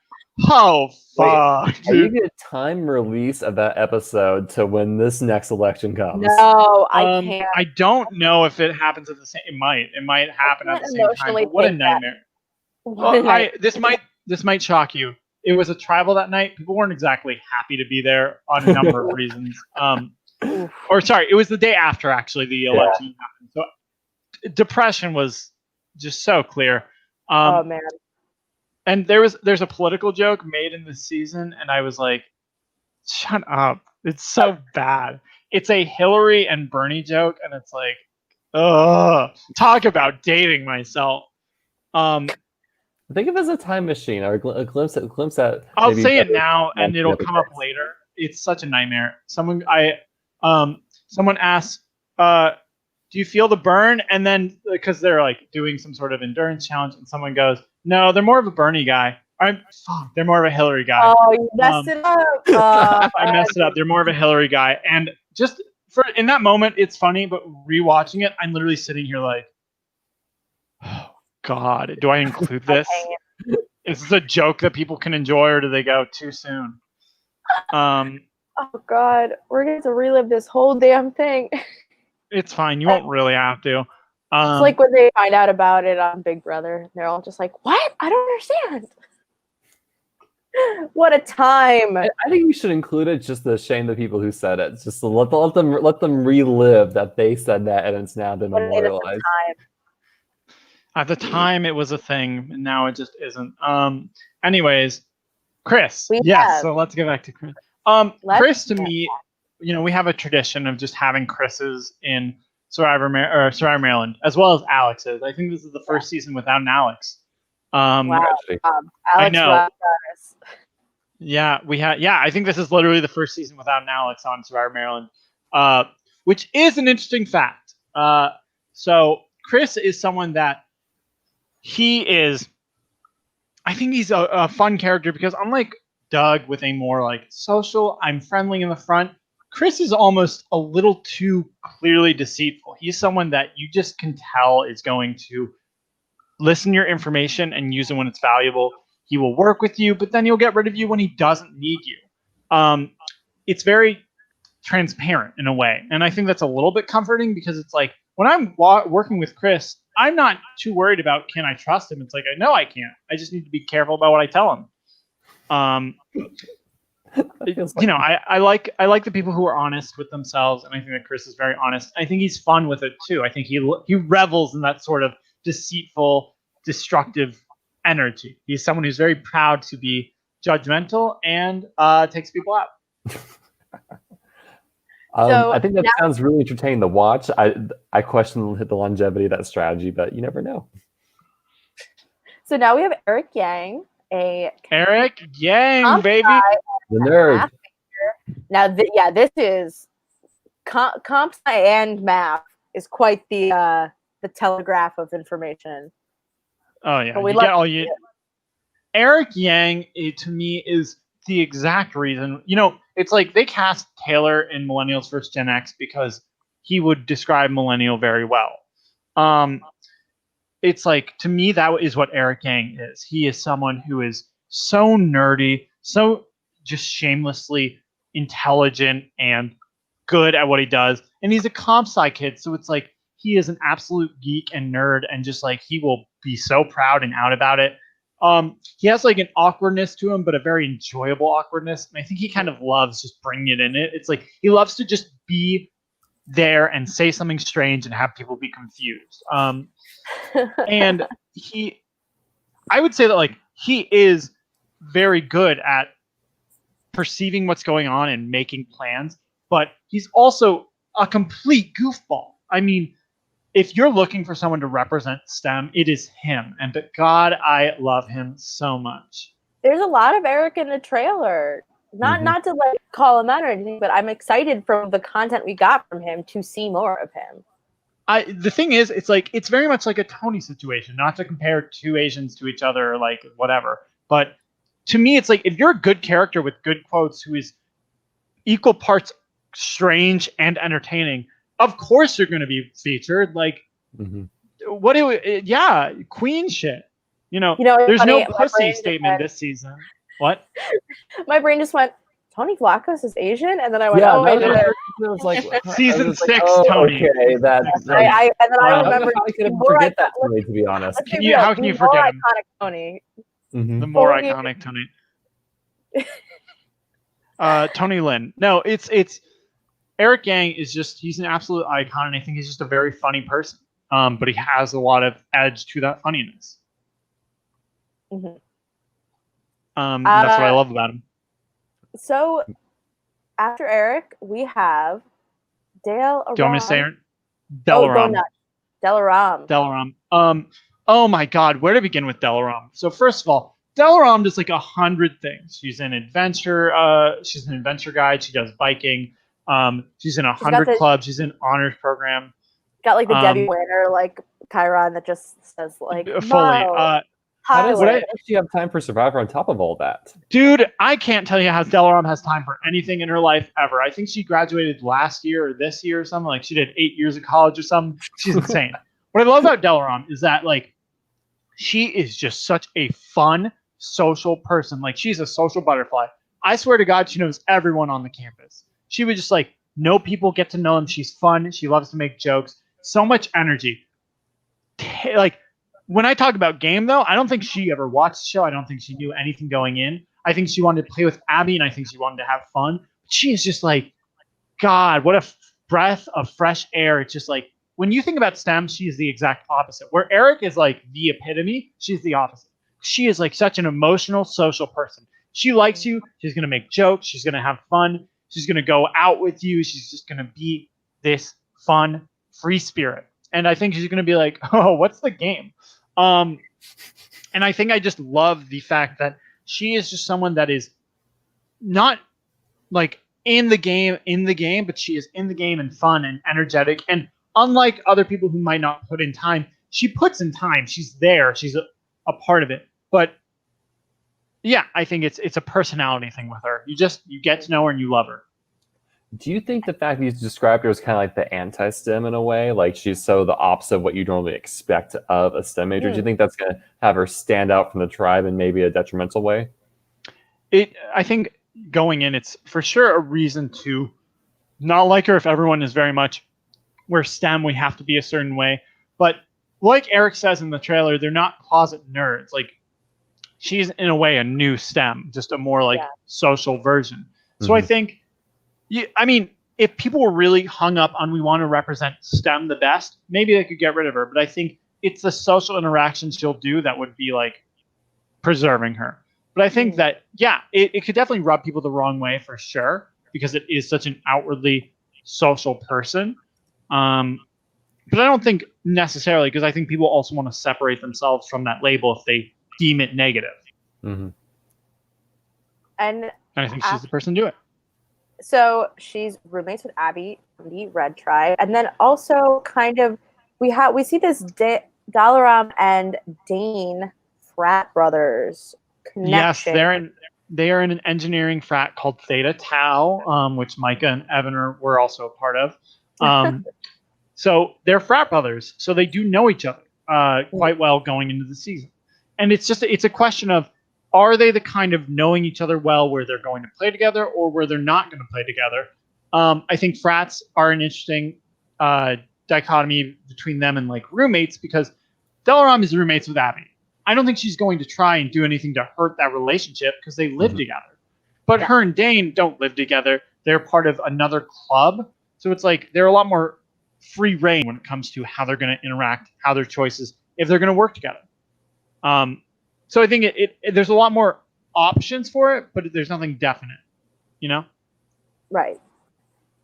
oh, fuck. Wait, are you going to time release of that episode to when this next election comes? No, I can't. I don't know if it happens at the same. It might happen at the same time. But what a nightmare! Well, this might shock you. It was a tribal that night. People weren't exactly happy to be there on a number of reasons. Or sorry, it was the day after actually the election happened. So depression was just so clear. Oh man. And there's a political joke made in this season, and I was like, shut up. It's so bad. It's a Hillary and Bernie joke, and it's like, ugh. Talk about dating myself. Think of it as a time machine or a glimpse at. I'll say it now, and it'll come up later. It's such a nightmare. Someone asks, do you feel the burn? And then because they're like doing some sort of endurance challenge, and someone goes, no, they're more of a Bernie guy. They're more of a Hillary guy. Oh, you messed it up. I messed it up. They're more of a Hillary guy. And just in that moment, it's funny, but rewatching it, I'm literally sitting here like, oh, God, do I include this? Is this a joke that people can enjoy, or do they go too soon? Oh, God. We're going to relive this whole damn thing. It's fine. You won't really have to. It's like when they find out about it on Big Brother. They're all just like, what? I don't understand. What a time. I think you should include it just to shame the people who said it. Just to let them relive that they said that, and it's now been memorialized. At the time, it was a thing, and now it just isn't. Anyways, Chris. So let's get back to Chris. Chris, to me, we have a tradition of just having Chris's in Survivor Maryland, as well as Alex's. I think this is the first season without an Alex. Wow. Alex, I know. I think this is literally the first season without an Alex on Survivor Maryland, which is an interesting fact. So Chris is someone that I think he's a fun character because unlike Doug with a more like social, I'm friendly in the front, Chris is almost a little too clearly deceitful. He's someone that you just can tell is going to listen to your information and use it when it's valuable. He will work with you, but then he'll get rid of you when he doesn't need you. It's very transparent in a way. And I think that's a little bit comforting because it's like when I'm working with Chris, I'm not too worried about can I trust him. It's like, I know I can't. I just need to be careful about what I tell him. I like the people who are honest with themselves, and I think that Chris is very honest. I think he's fun with it too. I think he revels in that sort of deceitful, destructive energy. He's someone who's very proud to be judgmental and takes people out. I think that sounds really entertaining to watch. I question the longevity of that strategy, but you never know. So now we have Eric Yang. Eric Yang, baby. The nerd. Now, this is comp sci and math is quite the telegraph of information. Oh yeah, Eric Yang, to me, is the exact reason. It's like they cast Taylor in Millennials vs. Gen X because he would describe millennial very well. It's like, to me, that is what Eric Yang is. He is someone who is so nerdy, so just shamelessly intelligent and good at what he does. And he's a comp sci kid, so it's like he is an absolute geek and nerd, and just like he will be so proud and out about it. He has like an awkwardness to him, but a very enjoyable awkwardness. And I think he kind of loves just bringing it in. It's like he loves to just be there and say something strange and have people be confused. And I would say that like he is very good at perceiving what's going on and making plans, but he's also a complete goofball. I mean, if you're looking for someone to represent STEM, it is him. And God, I love him so much. There's a lot of Eric in the trailer. Not to like call him out or anything, but I'm excited from the content we got from him to see more of him. The thing is, it's very much like a Tony situation, not to compare two Asians to each other or like whatever. But to me, it's like if you're a good character with good quotes who is equal parts strange and entertaining, of course you're going to be featured. Like, Yeah, queen shit. There's funny, no pussy statement this season. What? My brain just went, Tony Vlachos is Asian, and then I went, Yeah, oh, wait, that was like Season 6, oh, Tony. Okay, that. I and then I I don't know remember how I could forget that Tony, to be honest. How can you forget him? Iconic Tony. The more iconic Tony. Tony Lin. No, it's Eric Yang is he's an absolute icon, and I think he's just a very funny person. But he has a lot of edge to that funniness. Mm-hmm. That's what I love about him. So after Eric, we have Dale. Do you want me to say it? Delaram. Delaram. Oh my God, where to begin with Delaram? So first of all, Delaram does like 100 things. She's an adventure. She's an adventure guide. She does biking. She's in 100 clubs. She's in honors program. Got like the Debbie Winner like Chiron that just says like fully. How does she have time for Survivor on top of all that? Dude, I can't tell you how Delaram has time for anything in her life ever. I think she graduated last year or this year or something. Like she did 8 years of college or something. She's insane. What I love about Delaram is that like she is just such a fun social person. Like she's a social butterfly. I swear to God, she knows everyone on the campus. She would just like know people, get to know them. She's fun. She loves to make jokes. So much energy. Like when I talk about game, though, I don't think she ever watched the show. I don't think she knew anything going in. I think she wanted to play with Abby, and I think she wanted to have fun. But she is just like, God, what a breath of fresh air. It's just like, when you think about STEM, she is the exact opposite. Where Eric is like the epitome, she's the opposite. She is like such an emotional, social person. She likes you. She's going to make jokes. She's going to have fun. She's going to go out with you. She's just going to be this fun, free spirit. And I think she's going to be like, oh, what's the game? And I think I just love the fact that she is just someone that is not like in the game, but she is in the game and fun and energetic. And unlike other people who might not put in time, she puts in time. She's there. She's a part of it. But yeah, I think it's a personality thing with her. You get to know her and you love her. Do you think the fact that you described her as kind of like the anti-STEM in a way, like she's so the opposite of what you normally expect of a STEM major, do you think that's going to have her stand out from the tribe in maybe a detrimental way? I think going in, it's for sure a reason to not like her if everyone is very much, we're STEM, we have to be a certain way. But like Eric says in the trailer, they're not closet nerds. Like she's in a way a new STEM, just a more like social version. So I think, if people were really hung up on we want to represent STEM the best, maybe they could get rid of her. But I think it's the social interactions she'll do that would be like preserving her. But I think that, it could definitely rub people the wrong way for sure, because it is such an outwardly social person. But I don't think necessarily, because I think people also want to separate themselves from that label if they deem it negative. Mm-hmm. And I think she's the person to do it. So she's roommates with Abby from the Red Tribe, and then also kind of we see this Dalaram and Dane frat brothers connection. Yes, they are in an engineering frat called Theta Tau, which Micah and Evan were also a part of. So they're frat brothers, so they do know each other quite well going into the season, and it's a question of, are they the kind of knowing each other well where they're going to play together or where they're not going to play together? I think frats are an interesting dichotomy between them and like roommates, because Delaram is roommates with Abby. I don't think she's going to try and do anything to hurt that relationship because they live together. But her and Dane don't live together. They're part of another club. So it's like they're a lot more free reign when it comes to how they're going to interact, how their choices, if they're going to work together. So I think there's a lot more options for it, but there's nothing definite, Right.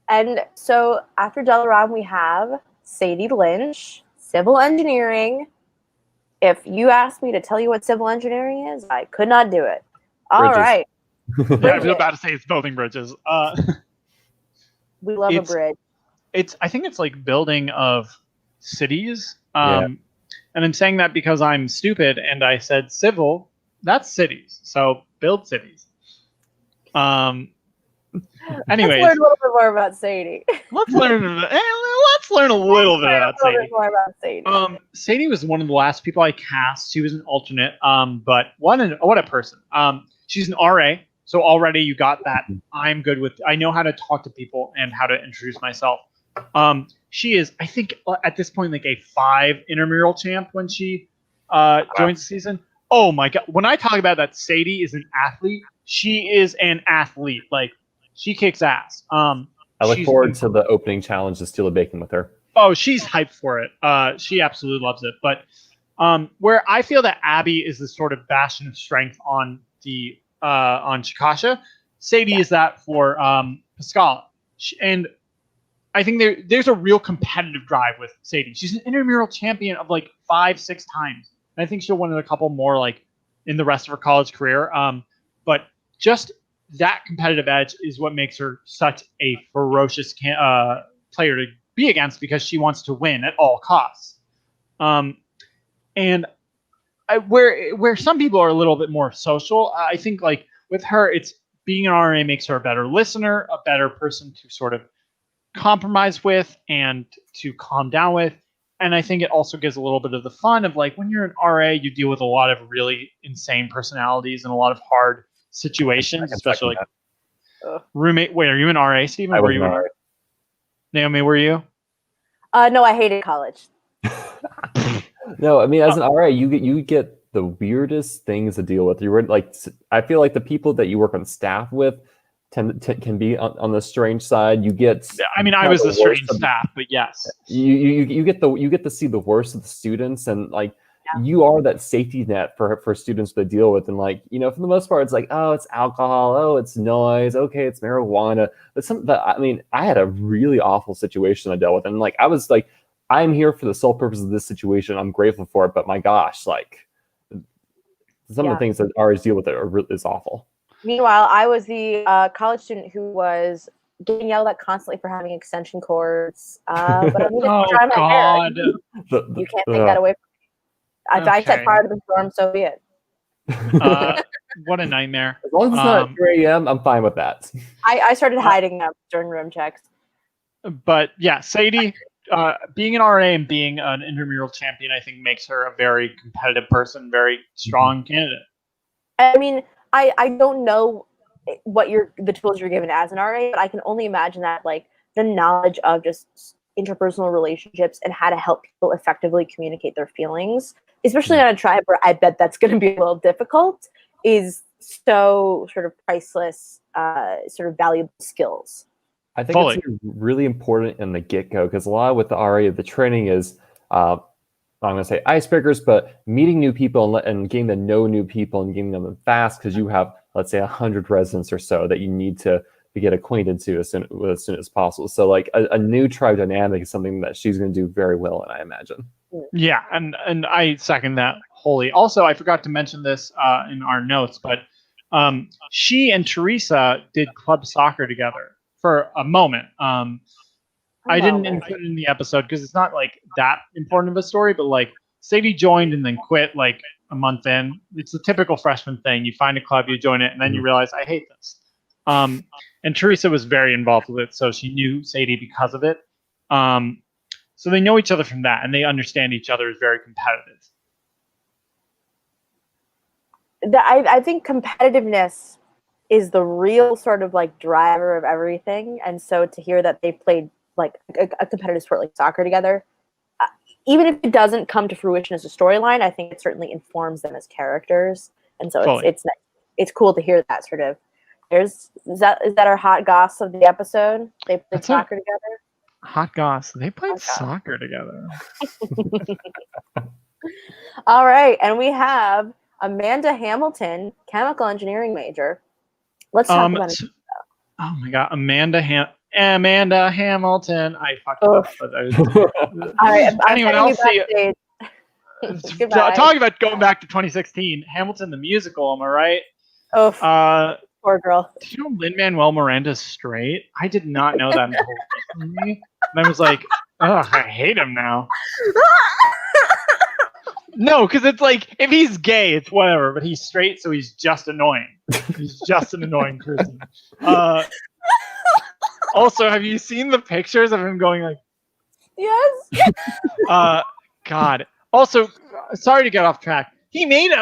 And so after Delaram, we have Sadie Lynch, civil engineering. If you asked me to tell you what civil engineering is, I could not do it. All right. Yeah, I was about to say it's building bridges. We love a bridge. I think it's like building of cities. And I'm saying that because I'm stupid and I said civil, that's cities. So build cities. Anyways. Let's learn a little bit more about Sadie. Let's let's learn a little bit about a little Sadie. bit more about Sadie. Sadie was one of the last people I cast. She was an alternate. But what a person. She's an RA, so already you got that. I know how to talk to people and how to introduce myself. She is, I think, at this point, like a 5 intramural champ when she joins the season. Oh my god! When I talk about that, Sadie is an athlete. She is an athlete. Like, she kicks ass. I look forward to the opening challenge to steal a bacon with her. Oh, she's hyped for it. She absolutely loves it. But where I feel that Abby is the sort of bastion of strength on Chikasha, Sadie is that for Pascal. And I think there's a real competitive drive with Sadie. She's an intramural champion of like 5-6 times. And I think she'll win a couple more like in the rest of her college career. But just that competitive edge is what makes her such a ferocious player to be against, because she wants to win at all costs. And where some people are a little bit more social, I think like with her, it's being an RA makes her a better listener, a better person to sort of compromise with and to calm down with. And I think it also gives a little bit of the fun of like when you're an RA, you deal with a lot of really insane personalities and a lot of hard situations, especially like roommate. Wait, are you an RA, Steven? I was you an RA. Naomi, were you? No, I hated college. No, I mean, as an RA, you get the weirdest things to deal with. You were like, I feel like the people that you work on staff with can be on the strange side. You get. I mean, I was the strange staff, but yes, you get to see the worst of the students, and like you are that safety net for students to deal with. And like, you know, for the most part, it's like, oh, it's alcohol, oh, it's noise, okay, it's marijuana. But I mean, I had a really awful situation I dealt with, and like I was like, I'm here for the sole purpose of this situation. I'm grateful for it, but my gosh, like some of the things that RAs deal with is awful. Meanwhile, I was the college student who was getting yelled at constantly for having extension cords. But I'm going to try my hair. You can't take that away from me. If I set fire to the storm, so be it. What a nightmare. As long as it's not 3 a.m., I'm fine with that. I started hiding them during room checks. But yeah, Sadie, being an RA and being an intramural champion, I think makes her a very competitive person, very strong candidate. I mean, I don't know what the tools you're given as an RA, but I can only imagine that like the knowledge of just interpersonal relationships and how to help people effectively communicate their feelings, especially on a tribe where I bet that's going to be a little difficult, is so sort of priceless, sort of valuable skills. I think it's really important in the get-go, because a lot with the RA, the training is, I'm going to say icebreakers, but meeting new people and getting to know new people and getting them fast, because you have, let's say, 100 residents or so that you need to get acquainted to as soon as possible. So like a new tribe dynamic is something that she's going to do very well in, I imagine. Yeah, and I second that wholly. Also, I forgot to mention this in our notes, but she and Teresa did club soccer together for a moment. I didn't include it in the episode because it's not like that important of a story, but like Sadie joined and then quit like a month in. It's the typical freshman thing. You find a club, you join it, and then you realize, I hate this. And Teresa was very involved with it, so she knew Sadie because of it. So they know each other from that, and they understand each other as very competitive. I think competitiveness is the real sort of like driver of everything. And so to hear that they played like a competitive sport like soccer together, even if it doesn't come to fruition as a storyline, I think it certainly informs them as characters. And so it's cool to hear that sort of. Is that our hot goss of the episode? They played soccer together. Hot goss. They played soccer together. All right, and we have Amanda Hamilton, chemical engineering major. Let's talk about it. Oh my god, Amanda Hamilton. I fucked up. Anyone else see it? Talking about going back to 2016, Hamilton the musical. Am I right? Oh, poor girl. Did you know Lin-Manuel Miranda's straight? I did not know that until recently. And I was like, oh, I hate him now. No, because it's like, if he's gay, it's whatever, but he's straight, so he's just annoying. He's just an annoying person. Also, have you seen the pictures of him going like Yes. God. Also, sorry to get off track. He made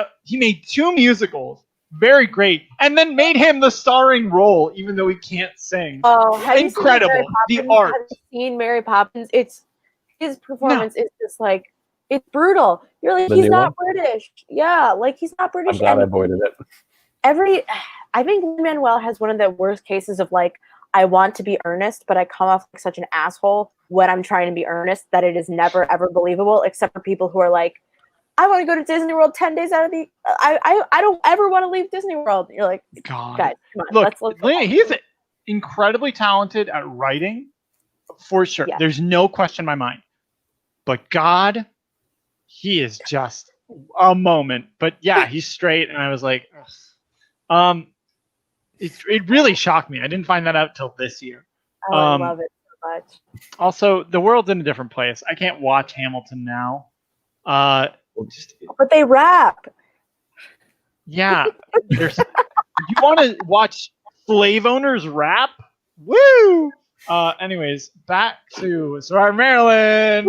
2 musicals, very great, and then made him the starring role, even though he can't sing. Oh, have Incredible. You seen The art. Have you seen Mary Poppins? His performance No. is just like, it's brutal. You're like, The he's new not one? British. Yeah, like he's not British. I'm glad I And avoided it. I think Lin-Manuel has one of the worst cases of like, I want to be earnest, but I come off like such an asshole when I'm trying to be earnest that it is never ever believable, except for people who are like, I want to go to Disney World 10 days out of the. I don't ever want to leave Disney World. And you're like, God. guys, come on, Look, let's he's incredibly talented at writing, for sure. Yeah. There's no question in my mind. But God, he is just a moment. But yeah, he's straight, and I was like, ugh. It really shocked me. I didn't find that out till this year. Oh, I love it so much. Also, the world's in a different place. I can't watch Hamilton now. But they rap. Yeah. You want to watch slave owners rap? Woo! Anyways, back to Survivor Maryland.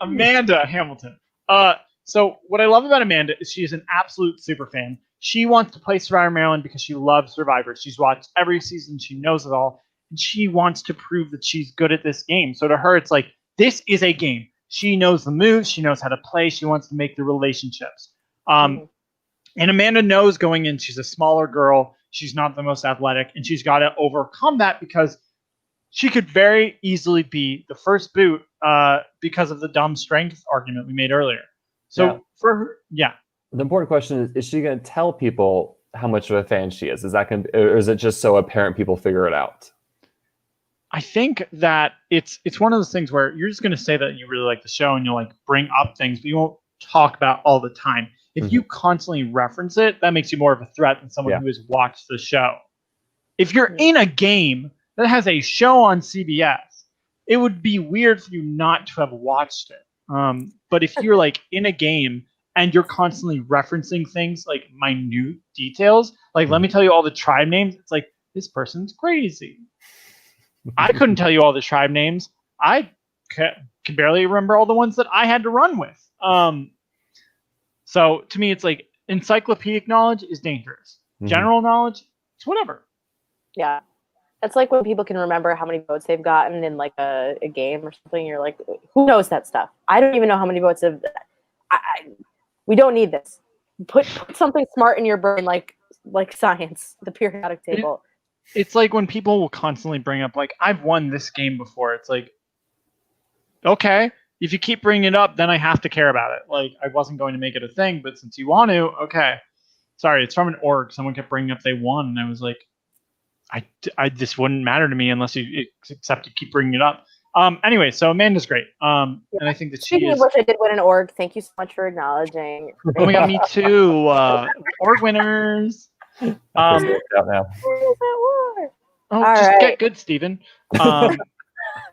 Amanda Hamilton. So what I love about Amanda is she is an absolute super fan. She wants to play Survivor Maryland because she loves Survivor. She's watched every season. She knows it all. And she wants to prove that she's good at this game. So to her, it's like, this is a game. She knows the moves. She knows how to play. She wants to make the relationships. And Amanda knows going in, she's a smaller girl. She's not the most athletic. And she's got to overcome that because she could very easily be the first boot because of the dumb strength argument we made earlier. So for her, the important question is she going to tell people how much of a fan she is? Is that going to, or is it just so apparent people figure it out? I think that it's one of those things where you're just going to say that you really like the show and you'll like bring up things, but you won't talk about all the time. If you constantly reference it, that makes you more of a threat than someone who has watched the show. If you're in a game that has a show on CBS, it would be weird for you not to have watched it. But if you're like in a game and you're constantly referencing things like minute details, like let me tell you all the tribe names, it's like, this person's crazy. I couldn't tell you all the tribe names. I can barely remember all the ones that I had to run with. So to me, it's like encyclopedic knowledge is dangerous. General knowledge, it's whatever. Yeah. It's like when people can remember how many votes they've gotten in like a game or something. You're like, who knows that stuff? I don't even know how many votes have. We don't need this. Put something smart in your brain, like science, the periodic table. It's like when people will constantly bring up, like, I've won this game before. It's like, okay, if you keep bringing it up, then I have to care about it. Like, I wasn't going to make it a thing, but since you want to, okay. Sorry, it's from an org. Someone kept bringing up they won, and I was like, I this wouldn't matter to me unless you except you keep bringing it up. Anyway, so Amanda's great. And I think that Speaking of which, I did win an org. Thank you so much for acknowledging. Oh my god, me too. Org winners. Out now. Get good, Steven.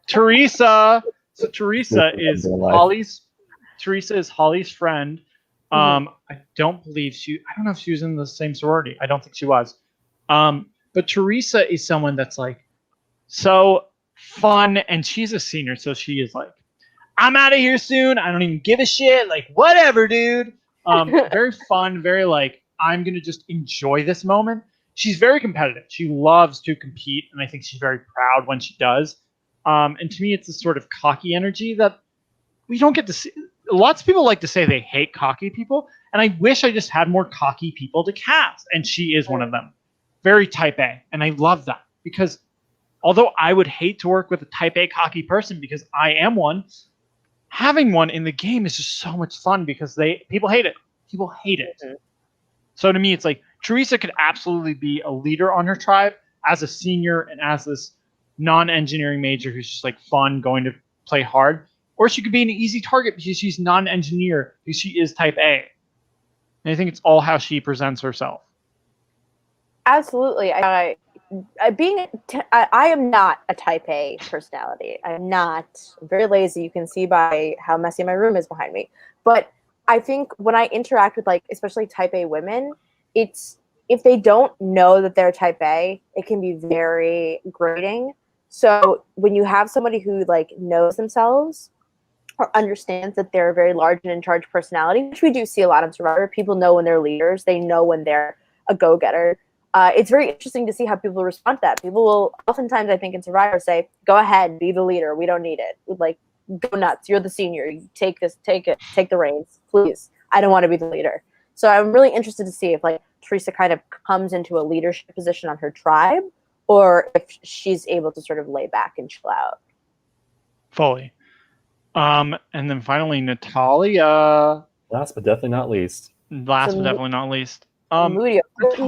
Teresa. So Teresa is Holly's friend. I don't believe I don't know if she was in the same sorority. I don't think she was. But Teresa is someone that's like so fun, and she's a senior, so she is like, I'm out of here soon. I don't even give a shit. Like, whatever, dude. Very fun, very like, I'm gonna just enjoy this moment. She's very competitive. She loves to compete, and I think she's very proud when she does. And to me, it's a sort of cocky energy that we don't get to see. Lots of people like to say they hate cocky people, and I wish I just had more cocky people to cast, and she is one of them. Very type A, and I love that because although I would hate to work with a type A cocky person because I am one, having one in the game is just so much fun because people hate it. People hate it. So to me, it's like Teresa could absolutely be a leader on her tribe as a senior and as this non-engineering major who's just like fun, going to play hard. Or she could be an easy target because she's not an engineer, because she is type A. And I think it's all how she presents herself. Absolutely. I am not a type A personality. I'm not. I'm very lazy. You can see by how messy my room is behind me. But I think when I interact with like, especially type A women, it's if they don't know that they're type A, it can be very grating. So when you have somebody who like knows themselves or understands that they're a very large and in charge personality, which we do see a lot of Survivor, people know when they're leaders, they know when they're a go-getter. It's very interesting to see how people respond to that. People will oftentimes, I think, in Survivor say, "Go ahead, be the leader. We don't need it. Like, go nuts. You're the senior. You take the reins, please. I don't want to be the leader." So I'm really interested to see if like Teresa kind of comes into a leadership position on her tribe, or if she's able to sort of lay back and chill out. Fully. And then finally, Natalia. Last but definitely not least. Definitely not least. Moody, great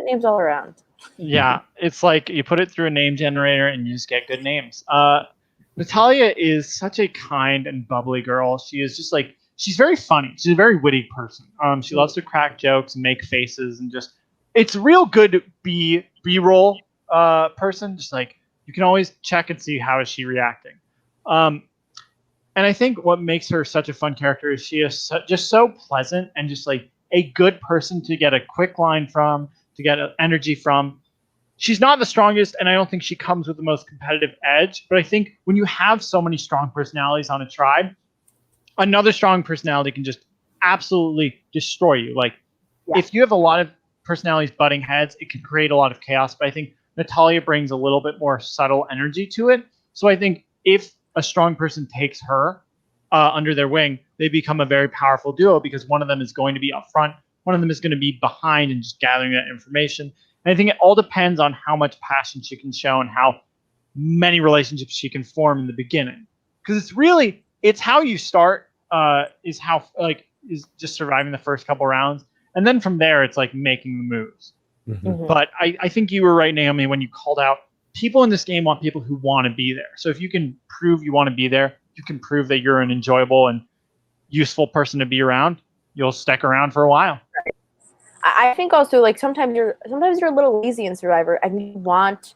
names all around. Yeah, it's like you put it through a name generator and you just get good names. Natalia is such a kind and bubbly girl. She is just like, she's very funny. She's a very witty person. She loves to crack jokes and make faces and just, it's real good B-roll person. Just like, you can always check and see how is she reacting. And I think what makes her such a fun character is she is just so pleasant and just like a good person to get a quick line from, to get energy from. She's not the strongest, and I don't think she comes with the most competitive edge. But I think when you have so many strong personalities on a tribe, another strong personality can just absolutely destroy you. Like, if you have a lot of personalities butting heads, it can create a lot of chaos. But I think Natalia brings a little bit more subtle energy to it. So I think if a strong person takes her under their wing, they become a very powerful duo because one of them is going to be up front, one of them is going to be behind and just gathering that information. And I think it all depends on how much passion she can show and how many relationships she can form in the beginning. Because it's how you start is just surviving the first couple rounds. And then from there, it's like making the moves. Mm-hmm. But I think you were right, Naomi, when you called out people in this game want people who want to be there. So if you can prove you want to be there, you can prove that you're an enjoyable and useful person to be around, you'll stick around for a while. Right. I think also like sometimes you're a little lazy in Survivor and you want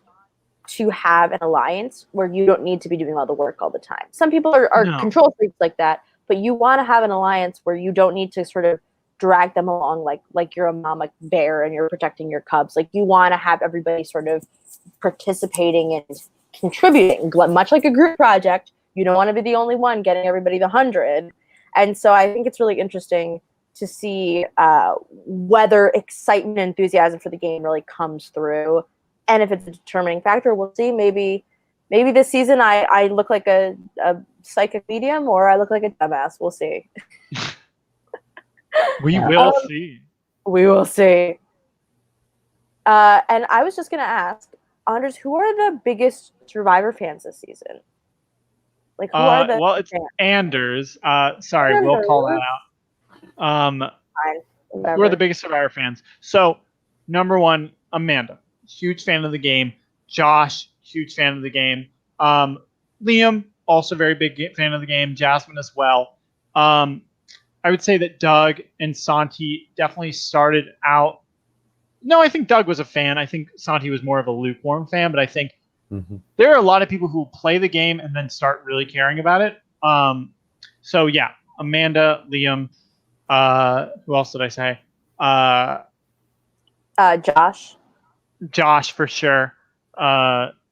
to have an alliance where you don't need to be doing all the work all the time. Some people are control freaks like that, but you want to have an alliance where you don't need to sort of drag them along like you're a mama bear and you're protecting your cubs. Like you want to have everybody sort of participating and contributing, much like a group project. You don't want to be the only one getting everybody the 100. And so I think it's really interesting to see whether excitement and enthusiasm for the game really comes through. And if it's a determining factor, we'll see. Maybe this season I look like a psychic medium or I look like a dumbass. We'll see. We will see. We will see. And I was just going to ask, Anders, who are the biggest Survivor fans this season? Like, who are the it's fans? Anders. Sorry, Anders. We'll call that out. Who are the biggest Survivor fans? So, number one, Amanda. Huge fan of the game. Josh, huge fan of the game. Liam, also very big fan of the game. Jasmine as well. I would say that Doug and Santi definitely started out. No, I think Doug was a fan. I think Santi was more of a lukewarm fan, but I think there are a lot of people who play the game and then start really caring about it. So yeah, Amanda, Liam, who else did I say? Josh. Josh for sure.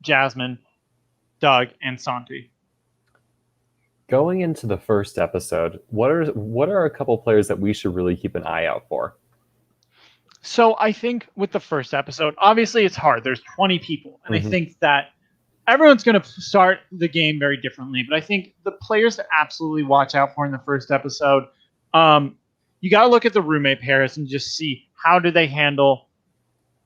Jasmine, Doug, and Santi. Going into the first episode, what are a couple players that we should really keep an eye out for? So I think with the first episode, obviously it's hard. There's 20 people, and I think that everyone's going to start the game very differently. But I think the players to absolutely watch out for in the first episode, you got to look at the roommate pairs and just see how do they handle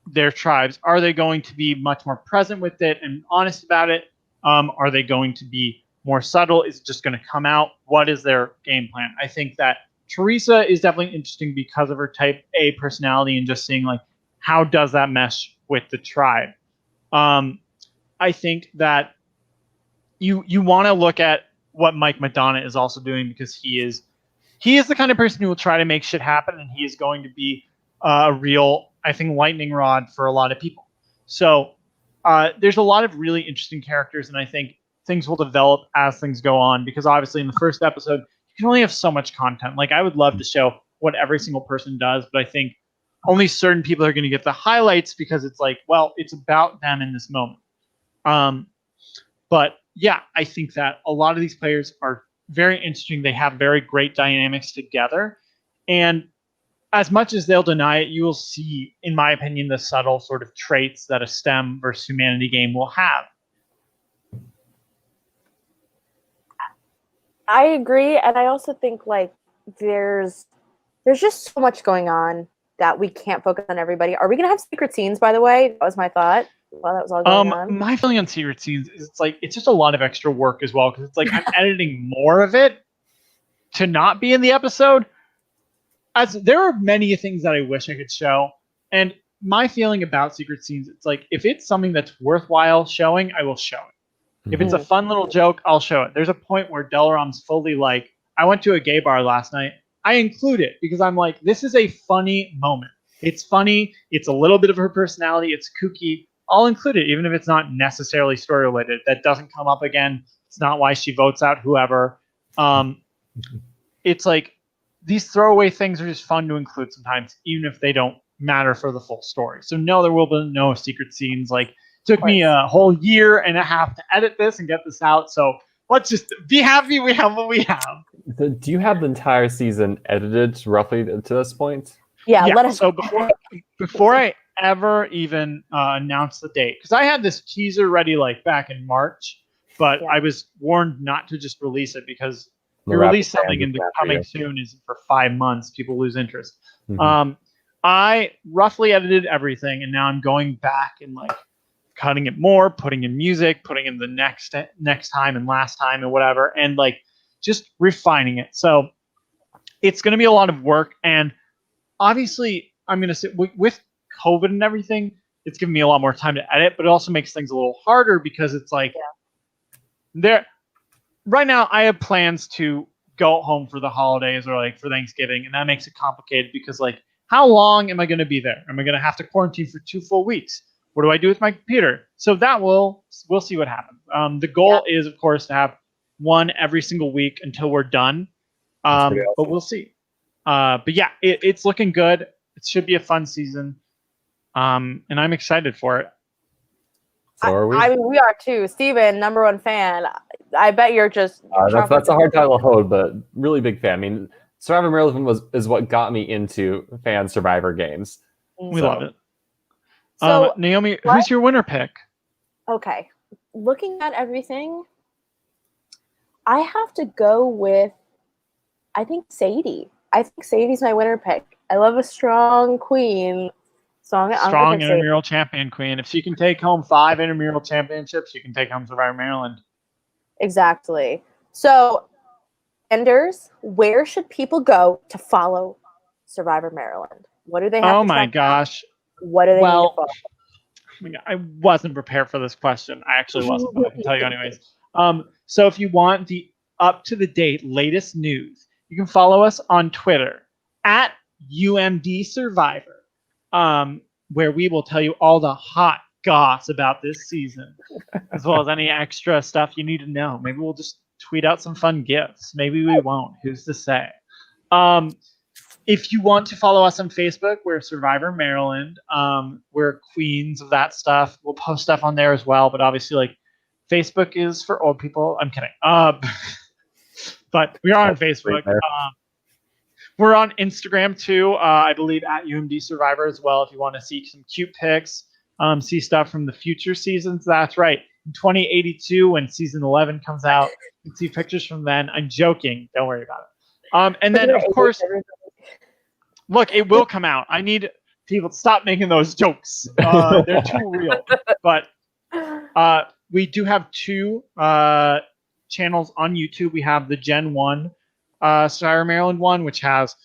their tribes. Are they going to be much more present with it and honest about it? Are they going to be more subtle? Is it just going to come out? What is their game plan? I think that Teresa is definitely interesting because of her type A personality and just seeing like how does that mesh with the tribe. I think that you want to look at what Mike Madonna is also doing because he is the kind of person who will try to make shit happen, and he is going to be a real, I think, lightning rod for a lot of people. So there's a lot of really interesting characters, and I think things will develop as things go on because obviously in the first episode, you can only have so much content. Like I would love to show what every single person does, but I think only certain people are going to get the highlights because it's like, well, it's about them in this moment. But yeah, I think that a lot of these players are very interesting. They have very great dynamics together. And as much as they'll deny it, you will see, in my opinion, the subtle sort of traits that a STEM versus humanity game will have. I agree, and I also think like there's just so much going on that we can't focus on everybody. Are we gonna have secret scenes, by the way? That was my thought while that was all going on. My feeling on secret scenes is it's just a lot of extra work as well, because it's like I'm editing more of it to not be in the episode. As there are many things that I wish I could show, and my feeling about secret scenes, it's like if it's something that's worthwhile showing, I will show it. If it's a fun little joke, I'll show it. There's a point where Delaram's fully like, I went to a gay bar last night. I include it because I'm like, this is a funny moment. It's funny. It's a little bit of her personality. It's kooky. I'll include it, even if it's not necessarily story related. That doesn't come up again. It's not why she votes out whoever. It's like these throwaway things are just fun to include sometimes, even if they don't matter for the full story. So no, there will be no secret scenes. Like, took me a whole year and a half to edit this and get this out. So let's just be happy we have what we have. Do you have the entire season edited roughly to this point? Yeah. Let us. So before I ever even announce the date, because I had this teaser ready like back in March, but I was warned not to just release it because you release something and coming soon is for 5 months. People lose interest. I roughly edited everything, and now I'm going back and like cutting it more, putting in music, putting in the next time and last time and whatever, and like just refining it. So it's going to be a lot of work, and obviously I'm going to say with COVID and everything, it's given me a lot more time to edit, but it also makes things a little harder because it's like there right now I have plans to go home for the holidays or like for Thanksgiving, and that makes it complicated because like how long am I going to be there? Am I going to have to quarantine for 2 full weeks? What do I do with my computer? So that we'll see what happens. The goal is, of course, to have one every single week until we're done. Awesome. But we'll see. But yeah, it's looking good. It should be a fun season. And I'm excited for it. So are we? I mean, we are too. Steven, #1 fan. I bet you're just. That's a hard title to hold, but really big fan. I mean, Survivor Maryland is what got me into fan Survivor games. We love it. So, Naomi, who's your winner pick? Okay. Looking at everything, I have to go with, I think, Sadie. I think Sadie's my winner pick. I love a strong queen. Strong intramural champion queen. If she can take home 5 intramural championships, she can take home Survivor Maryland. Exactly. So, Enders, where should people go to follow Survivor Maryland? What do they have to my gosh. What do they need to follow? I wasn't prepared for this question. I actually wasn't, but I can tell you anyways. So if you want the up-to-the-date latest news, you can follow us on Twitter at UMD Survivor, where we will tell you all the hot goss about this season, as well as any extra stuff you need to know. Maybe we'll just tweet out some fun gifts. Maybe we won't. Who's to say? If you want to follow us on Facebook, we're Survivor Maryland. We're queens of that stuff. We'll post stuff on there as well. But obviously, like, Facebook is for old people. I'm kidding. But we are on Facebook. We're on Instagram too. I believe at UMD Survivor as well. If you want to see some cute pics, see stuff from the future seasons. That's right. In 2082, when season 11 comes out, you can see pictures from then. I'm joking. Don't worry about it. And then, of course. Look, it will come out. I need people to stop making those jokes. They're too real. But we do have 2 channels on YouTube. We have the Gen 1 Survivor Maryland one, which has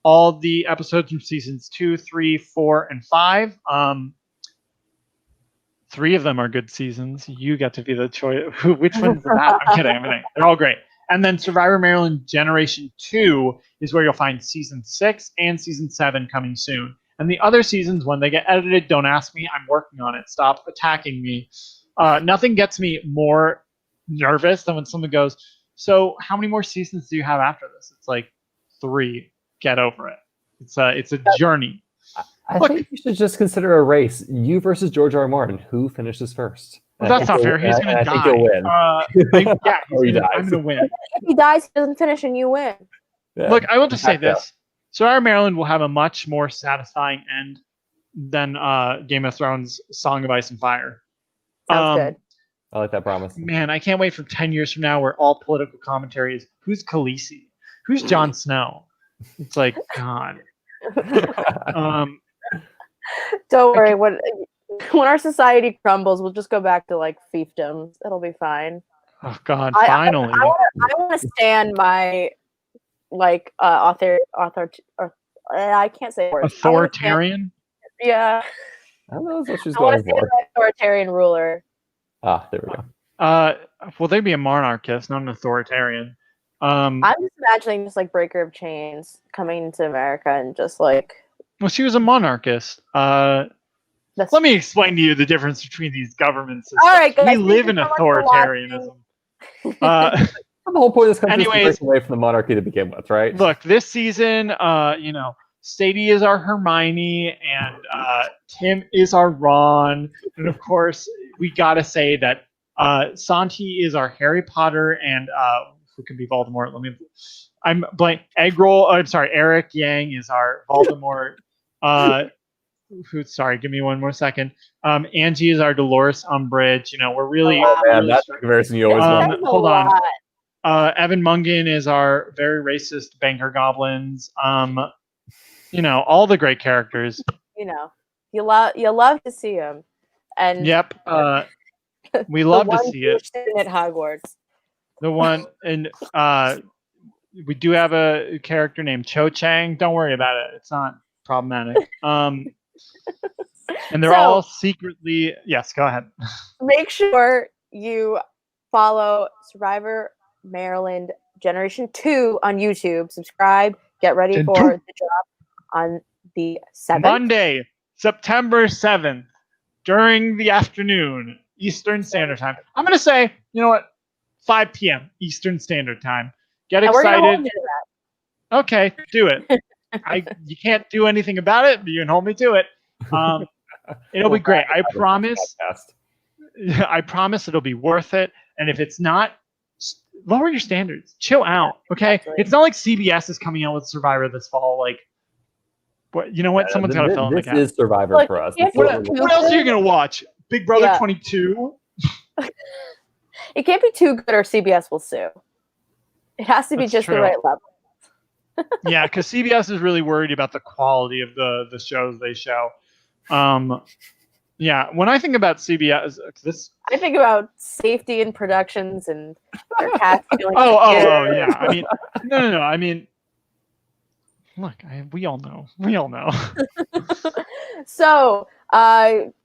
all the episodes from seasons 2, 3, 4, and 5. 3 of them are good seasons. You get to be the choice. Which one's that? I'm kidding. They're all great. And then Survivor Maryland Generation 2 is where you'll find Season 6 and Season 7 coming soon. And the other seasons, when they get edited, don't ask me. I'm working on it. Stop attacking me. Nothing gets me more nervous than when someone goes, so how many more seasons do you have after this? It's like 3. Get over it. It's a journey. I think you should just consider a race. You versus George R. R. Martin. Who finishes first? Well, that's not fair. He's going to die. I think he'll win. I'm going to win. If he dies, he doesn't finish, and you win. Yeah. Look, I want to say this. Survivor Maryland will have a much more satisfying end than Game of Thrones Song of Ice and Fire. Sounds good. I like that promise. Man, I can't wait for 10 years from now where all political commentary is, who's Khaleesi? Who's Jon Snow? It's like, God. Don't worry. When our society crumbles, we'll just go back to like fiefdoms. It'll be fine. Oh God! Finally, I want to stand my like I can't say words. Authoritarian. Yeah. I don't know what she's going for. Authoritarian ruler. Ah, there we go. Well, they'd be a monarchist, not an authoritarian. I'm just imagining just like Breaker of Chains coming to America and just like. Well, she was a monarchist. Let me explain to you the difference between these government systems. All right, guys, we live in authoritarianism. The whole point of this country is to break away from the monarchy to begin with, right? Look, this season, Sadie is our Hermione, and Tim is our Ron, and of course, we gotta say that Santi is our Harry Potter, and who can be Voldemort? I'm blank. Eric Yang is our Voldemort. Sorry, give me one more second. Angie is our Dolores Umbridge. We're really. Oh man, that's the comparison you always want. Hold on. Evan Mungan is our very racist banker goblins. All the great characters. You love to see them. And yep. We love to see it. At Hogwarts. The one and we do have a character named Cho Chang. Don't worry about it. It's not problematic. And they're all secretly. Yes, go ahead. Make sure you follow Survivor Maryland Generation 2 on YouTube. Subscribe. Get ready for the drop on the 7th. Monday, September 7th, during the afternoon, Eastern Standard Time. I'm going to say, 5 p.m. Eastern Standard Time. Get excited. Okay, do it. You can't do anything about it, but you can hold me to it. It'll be great. I promise. I promise it'll be worth it. And if it's not, lower your standards. Chill out. Okay. Exactly. It's not like CBS is coming out with Survivor this fall. Like, you know what? Someone's got to fill in the gap. This is Survivor for us. What else are you gonna watch? Big Brother 22. It can't be too good, or CBS will sue. It has to be just the right level. Yeah, because CBS is really worried about the quality of the shows they show. Yeah, when I think about CBS, I think about safety in productions and their cast feeling. Oh, yeah. I mean, no. I mean, look, we all know. So,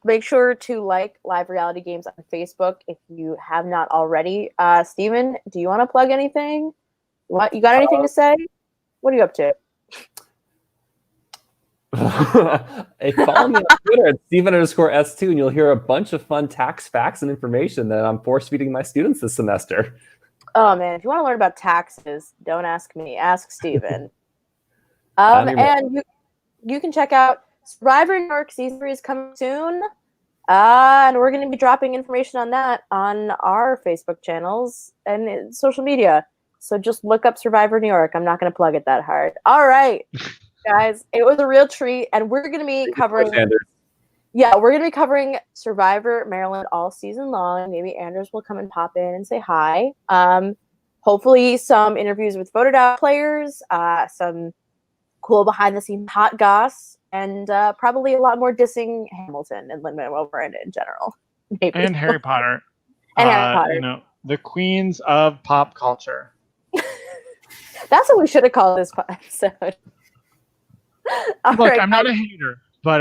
make sure to like Live Reality Games on Facebook if you have not already. Steven, do you want to plug anything? What you got anything to say? What are you up to? Hey, follow me on Twitter at Steven_S2, and you'll hear a bunch of fun tax facts and information that I'm force-feeding my students this semester. Oh, man. If you want to learn about taxes, don't ask me. Ask Steven. And you can check out Survivor New York Season 3 is coming soon. And we're going to be dropping information on that on our Facebook channels and social media. So just look up Survivor New York. I'm not going to plug it that hard. All right, guys. It was a real treat. And we're going to be covering... Yeah, we're going to be covering Survivor Maryland all season long. Maybe Anders will come and pop in and say hi. Hopefully some interviews with voted out players, some cool behind-the-scenes hot goss, and probably a lot more dissing Hamilton and Lin-Manuel Miranda in general. Maybe. And Harry Potter. Harry Potter. The queens of pop culture. That's what we should have called this episode. Look, I'm not a hater, but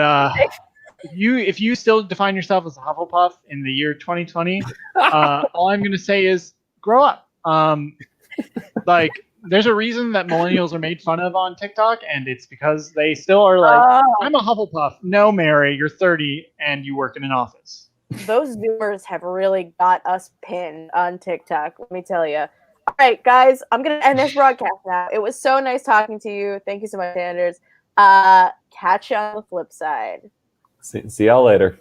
if you still define yourself as a Hufflepuff in the year 2020, all I'm going to say is grow up. There's a reason that millennials are made fun of on TikTok, and it's because they still are like, I'm a Hufflepuff. No, Mary, you're 30 and you work in an office. Those Zoomers have really got us pinned on TikTok, let me tell you. All right, guys, I'm going to end this broadcast now. It was so nice talking to you. Thank you so much, Anders. Catch you on the flip side. See y'all later.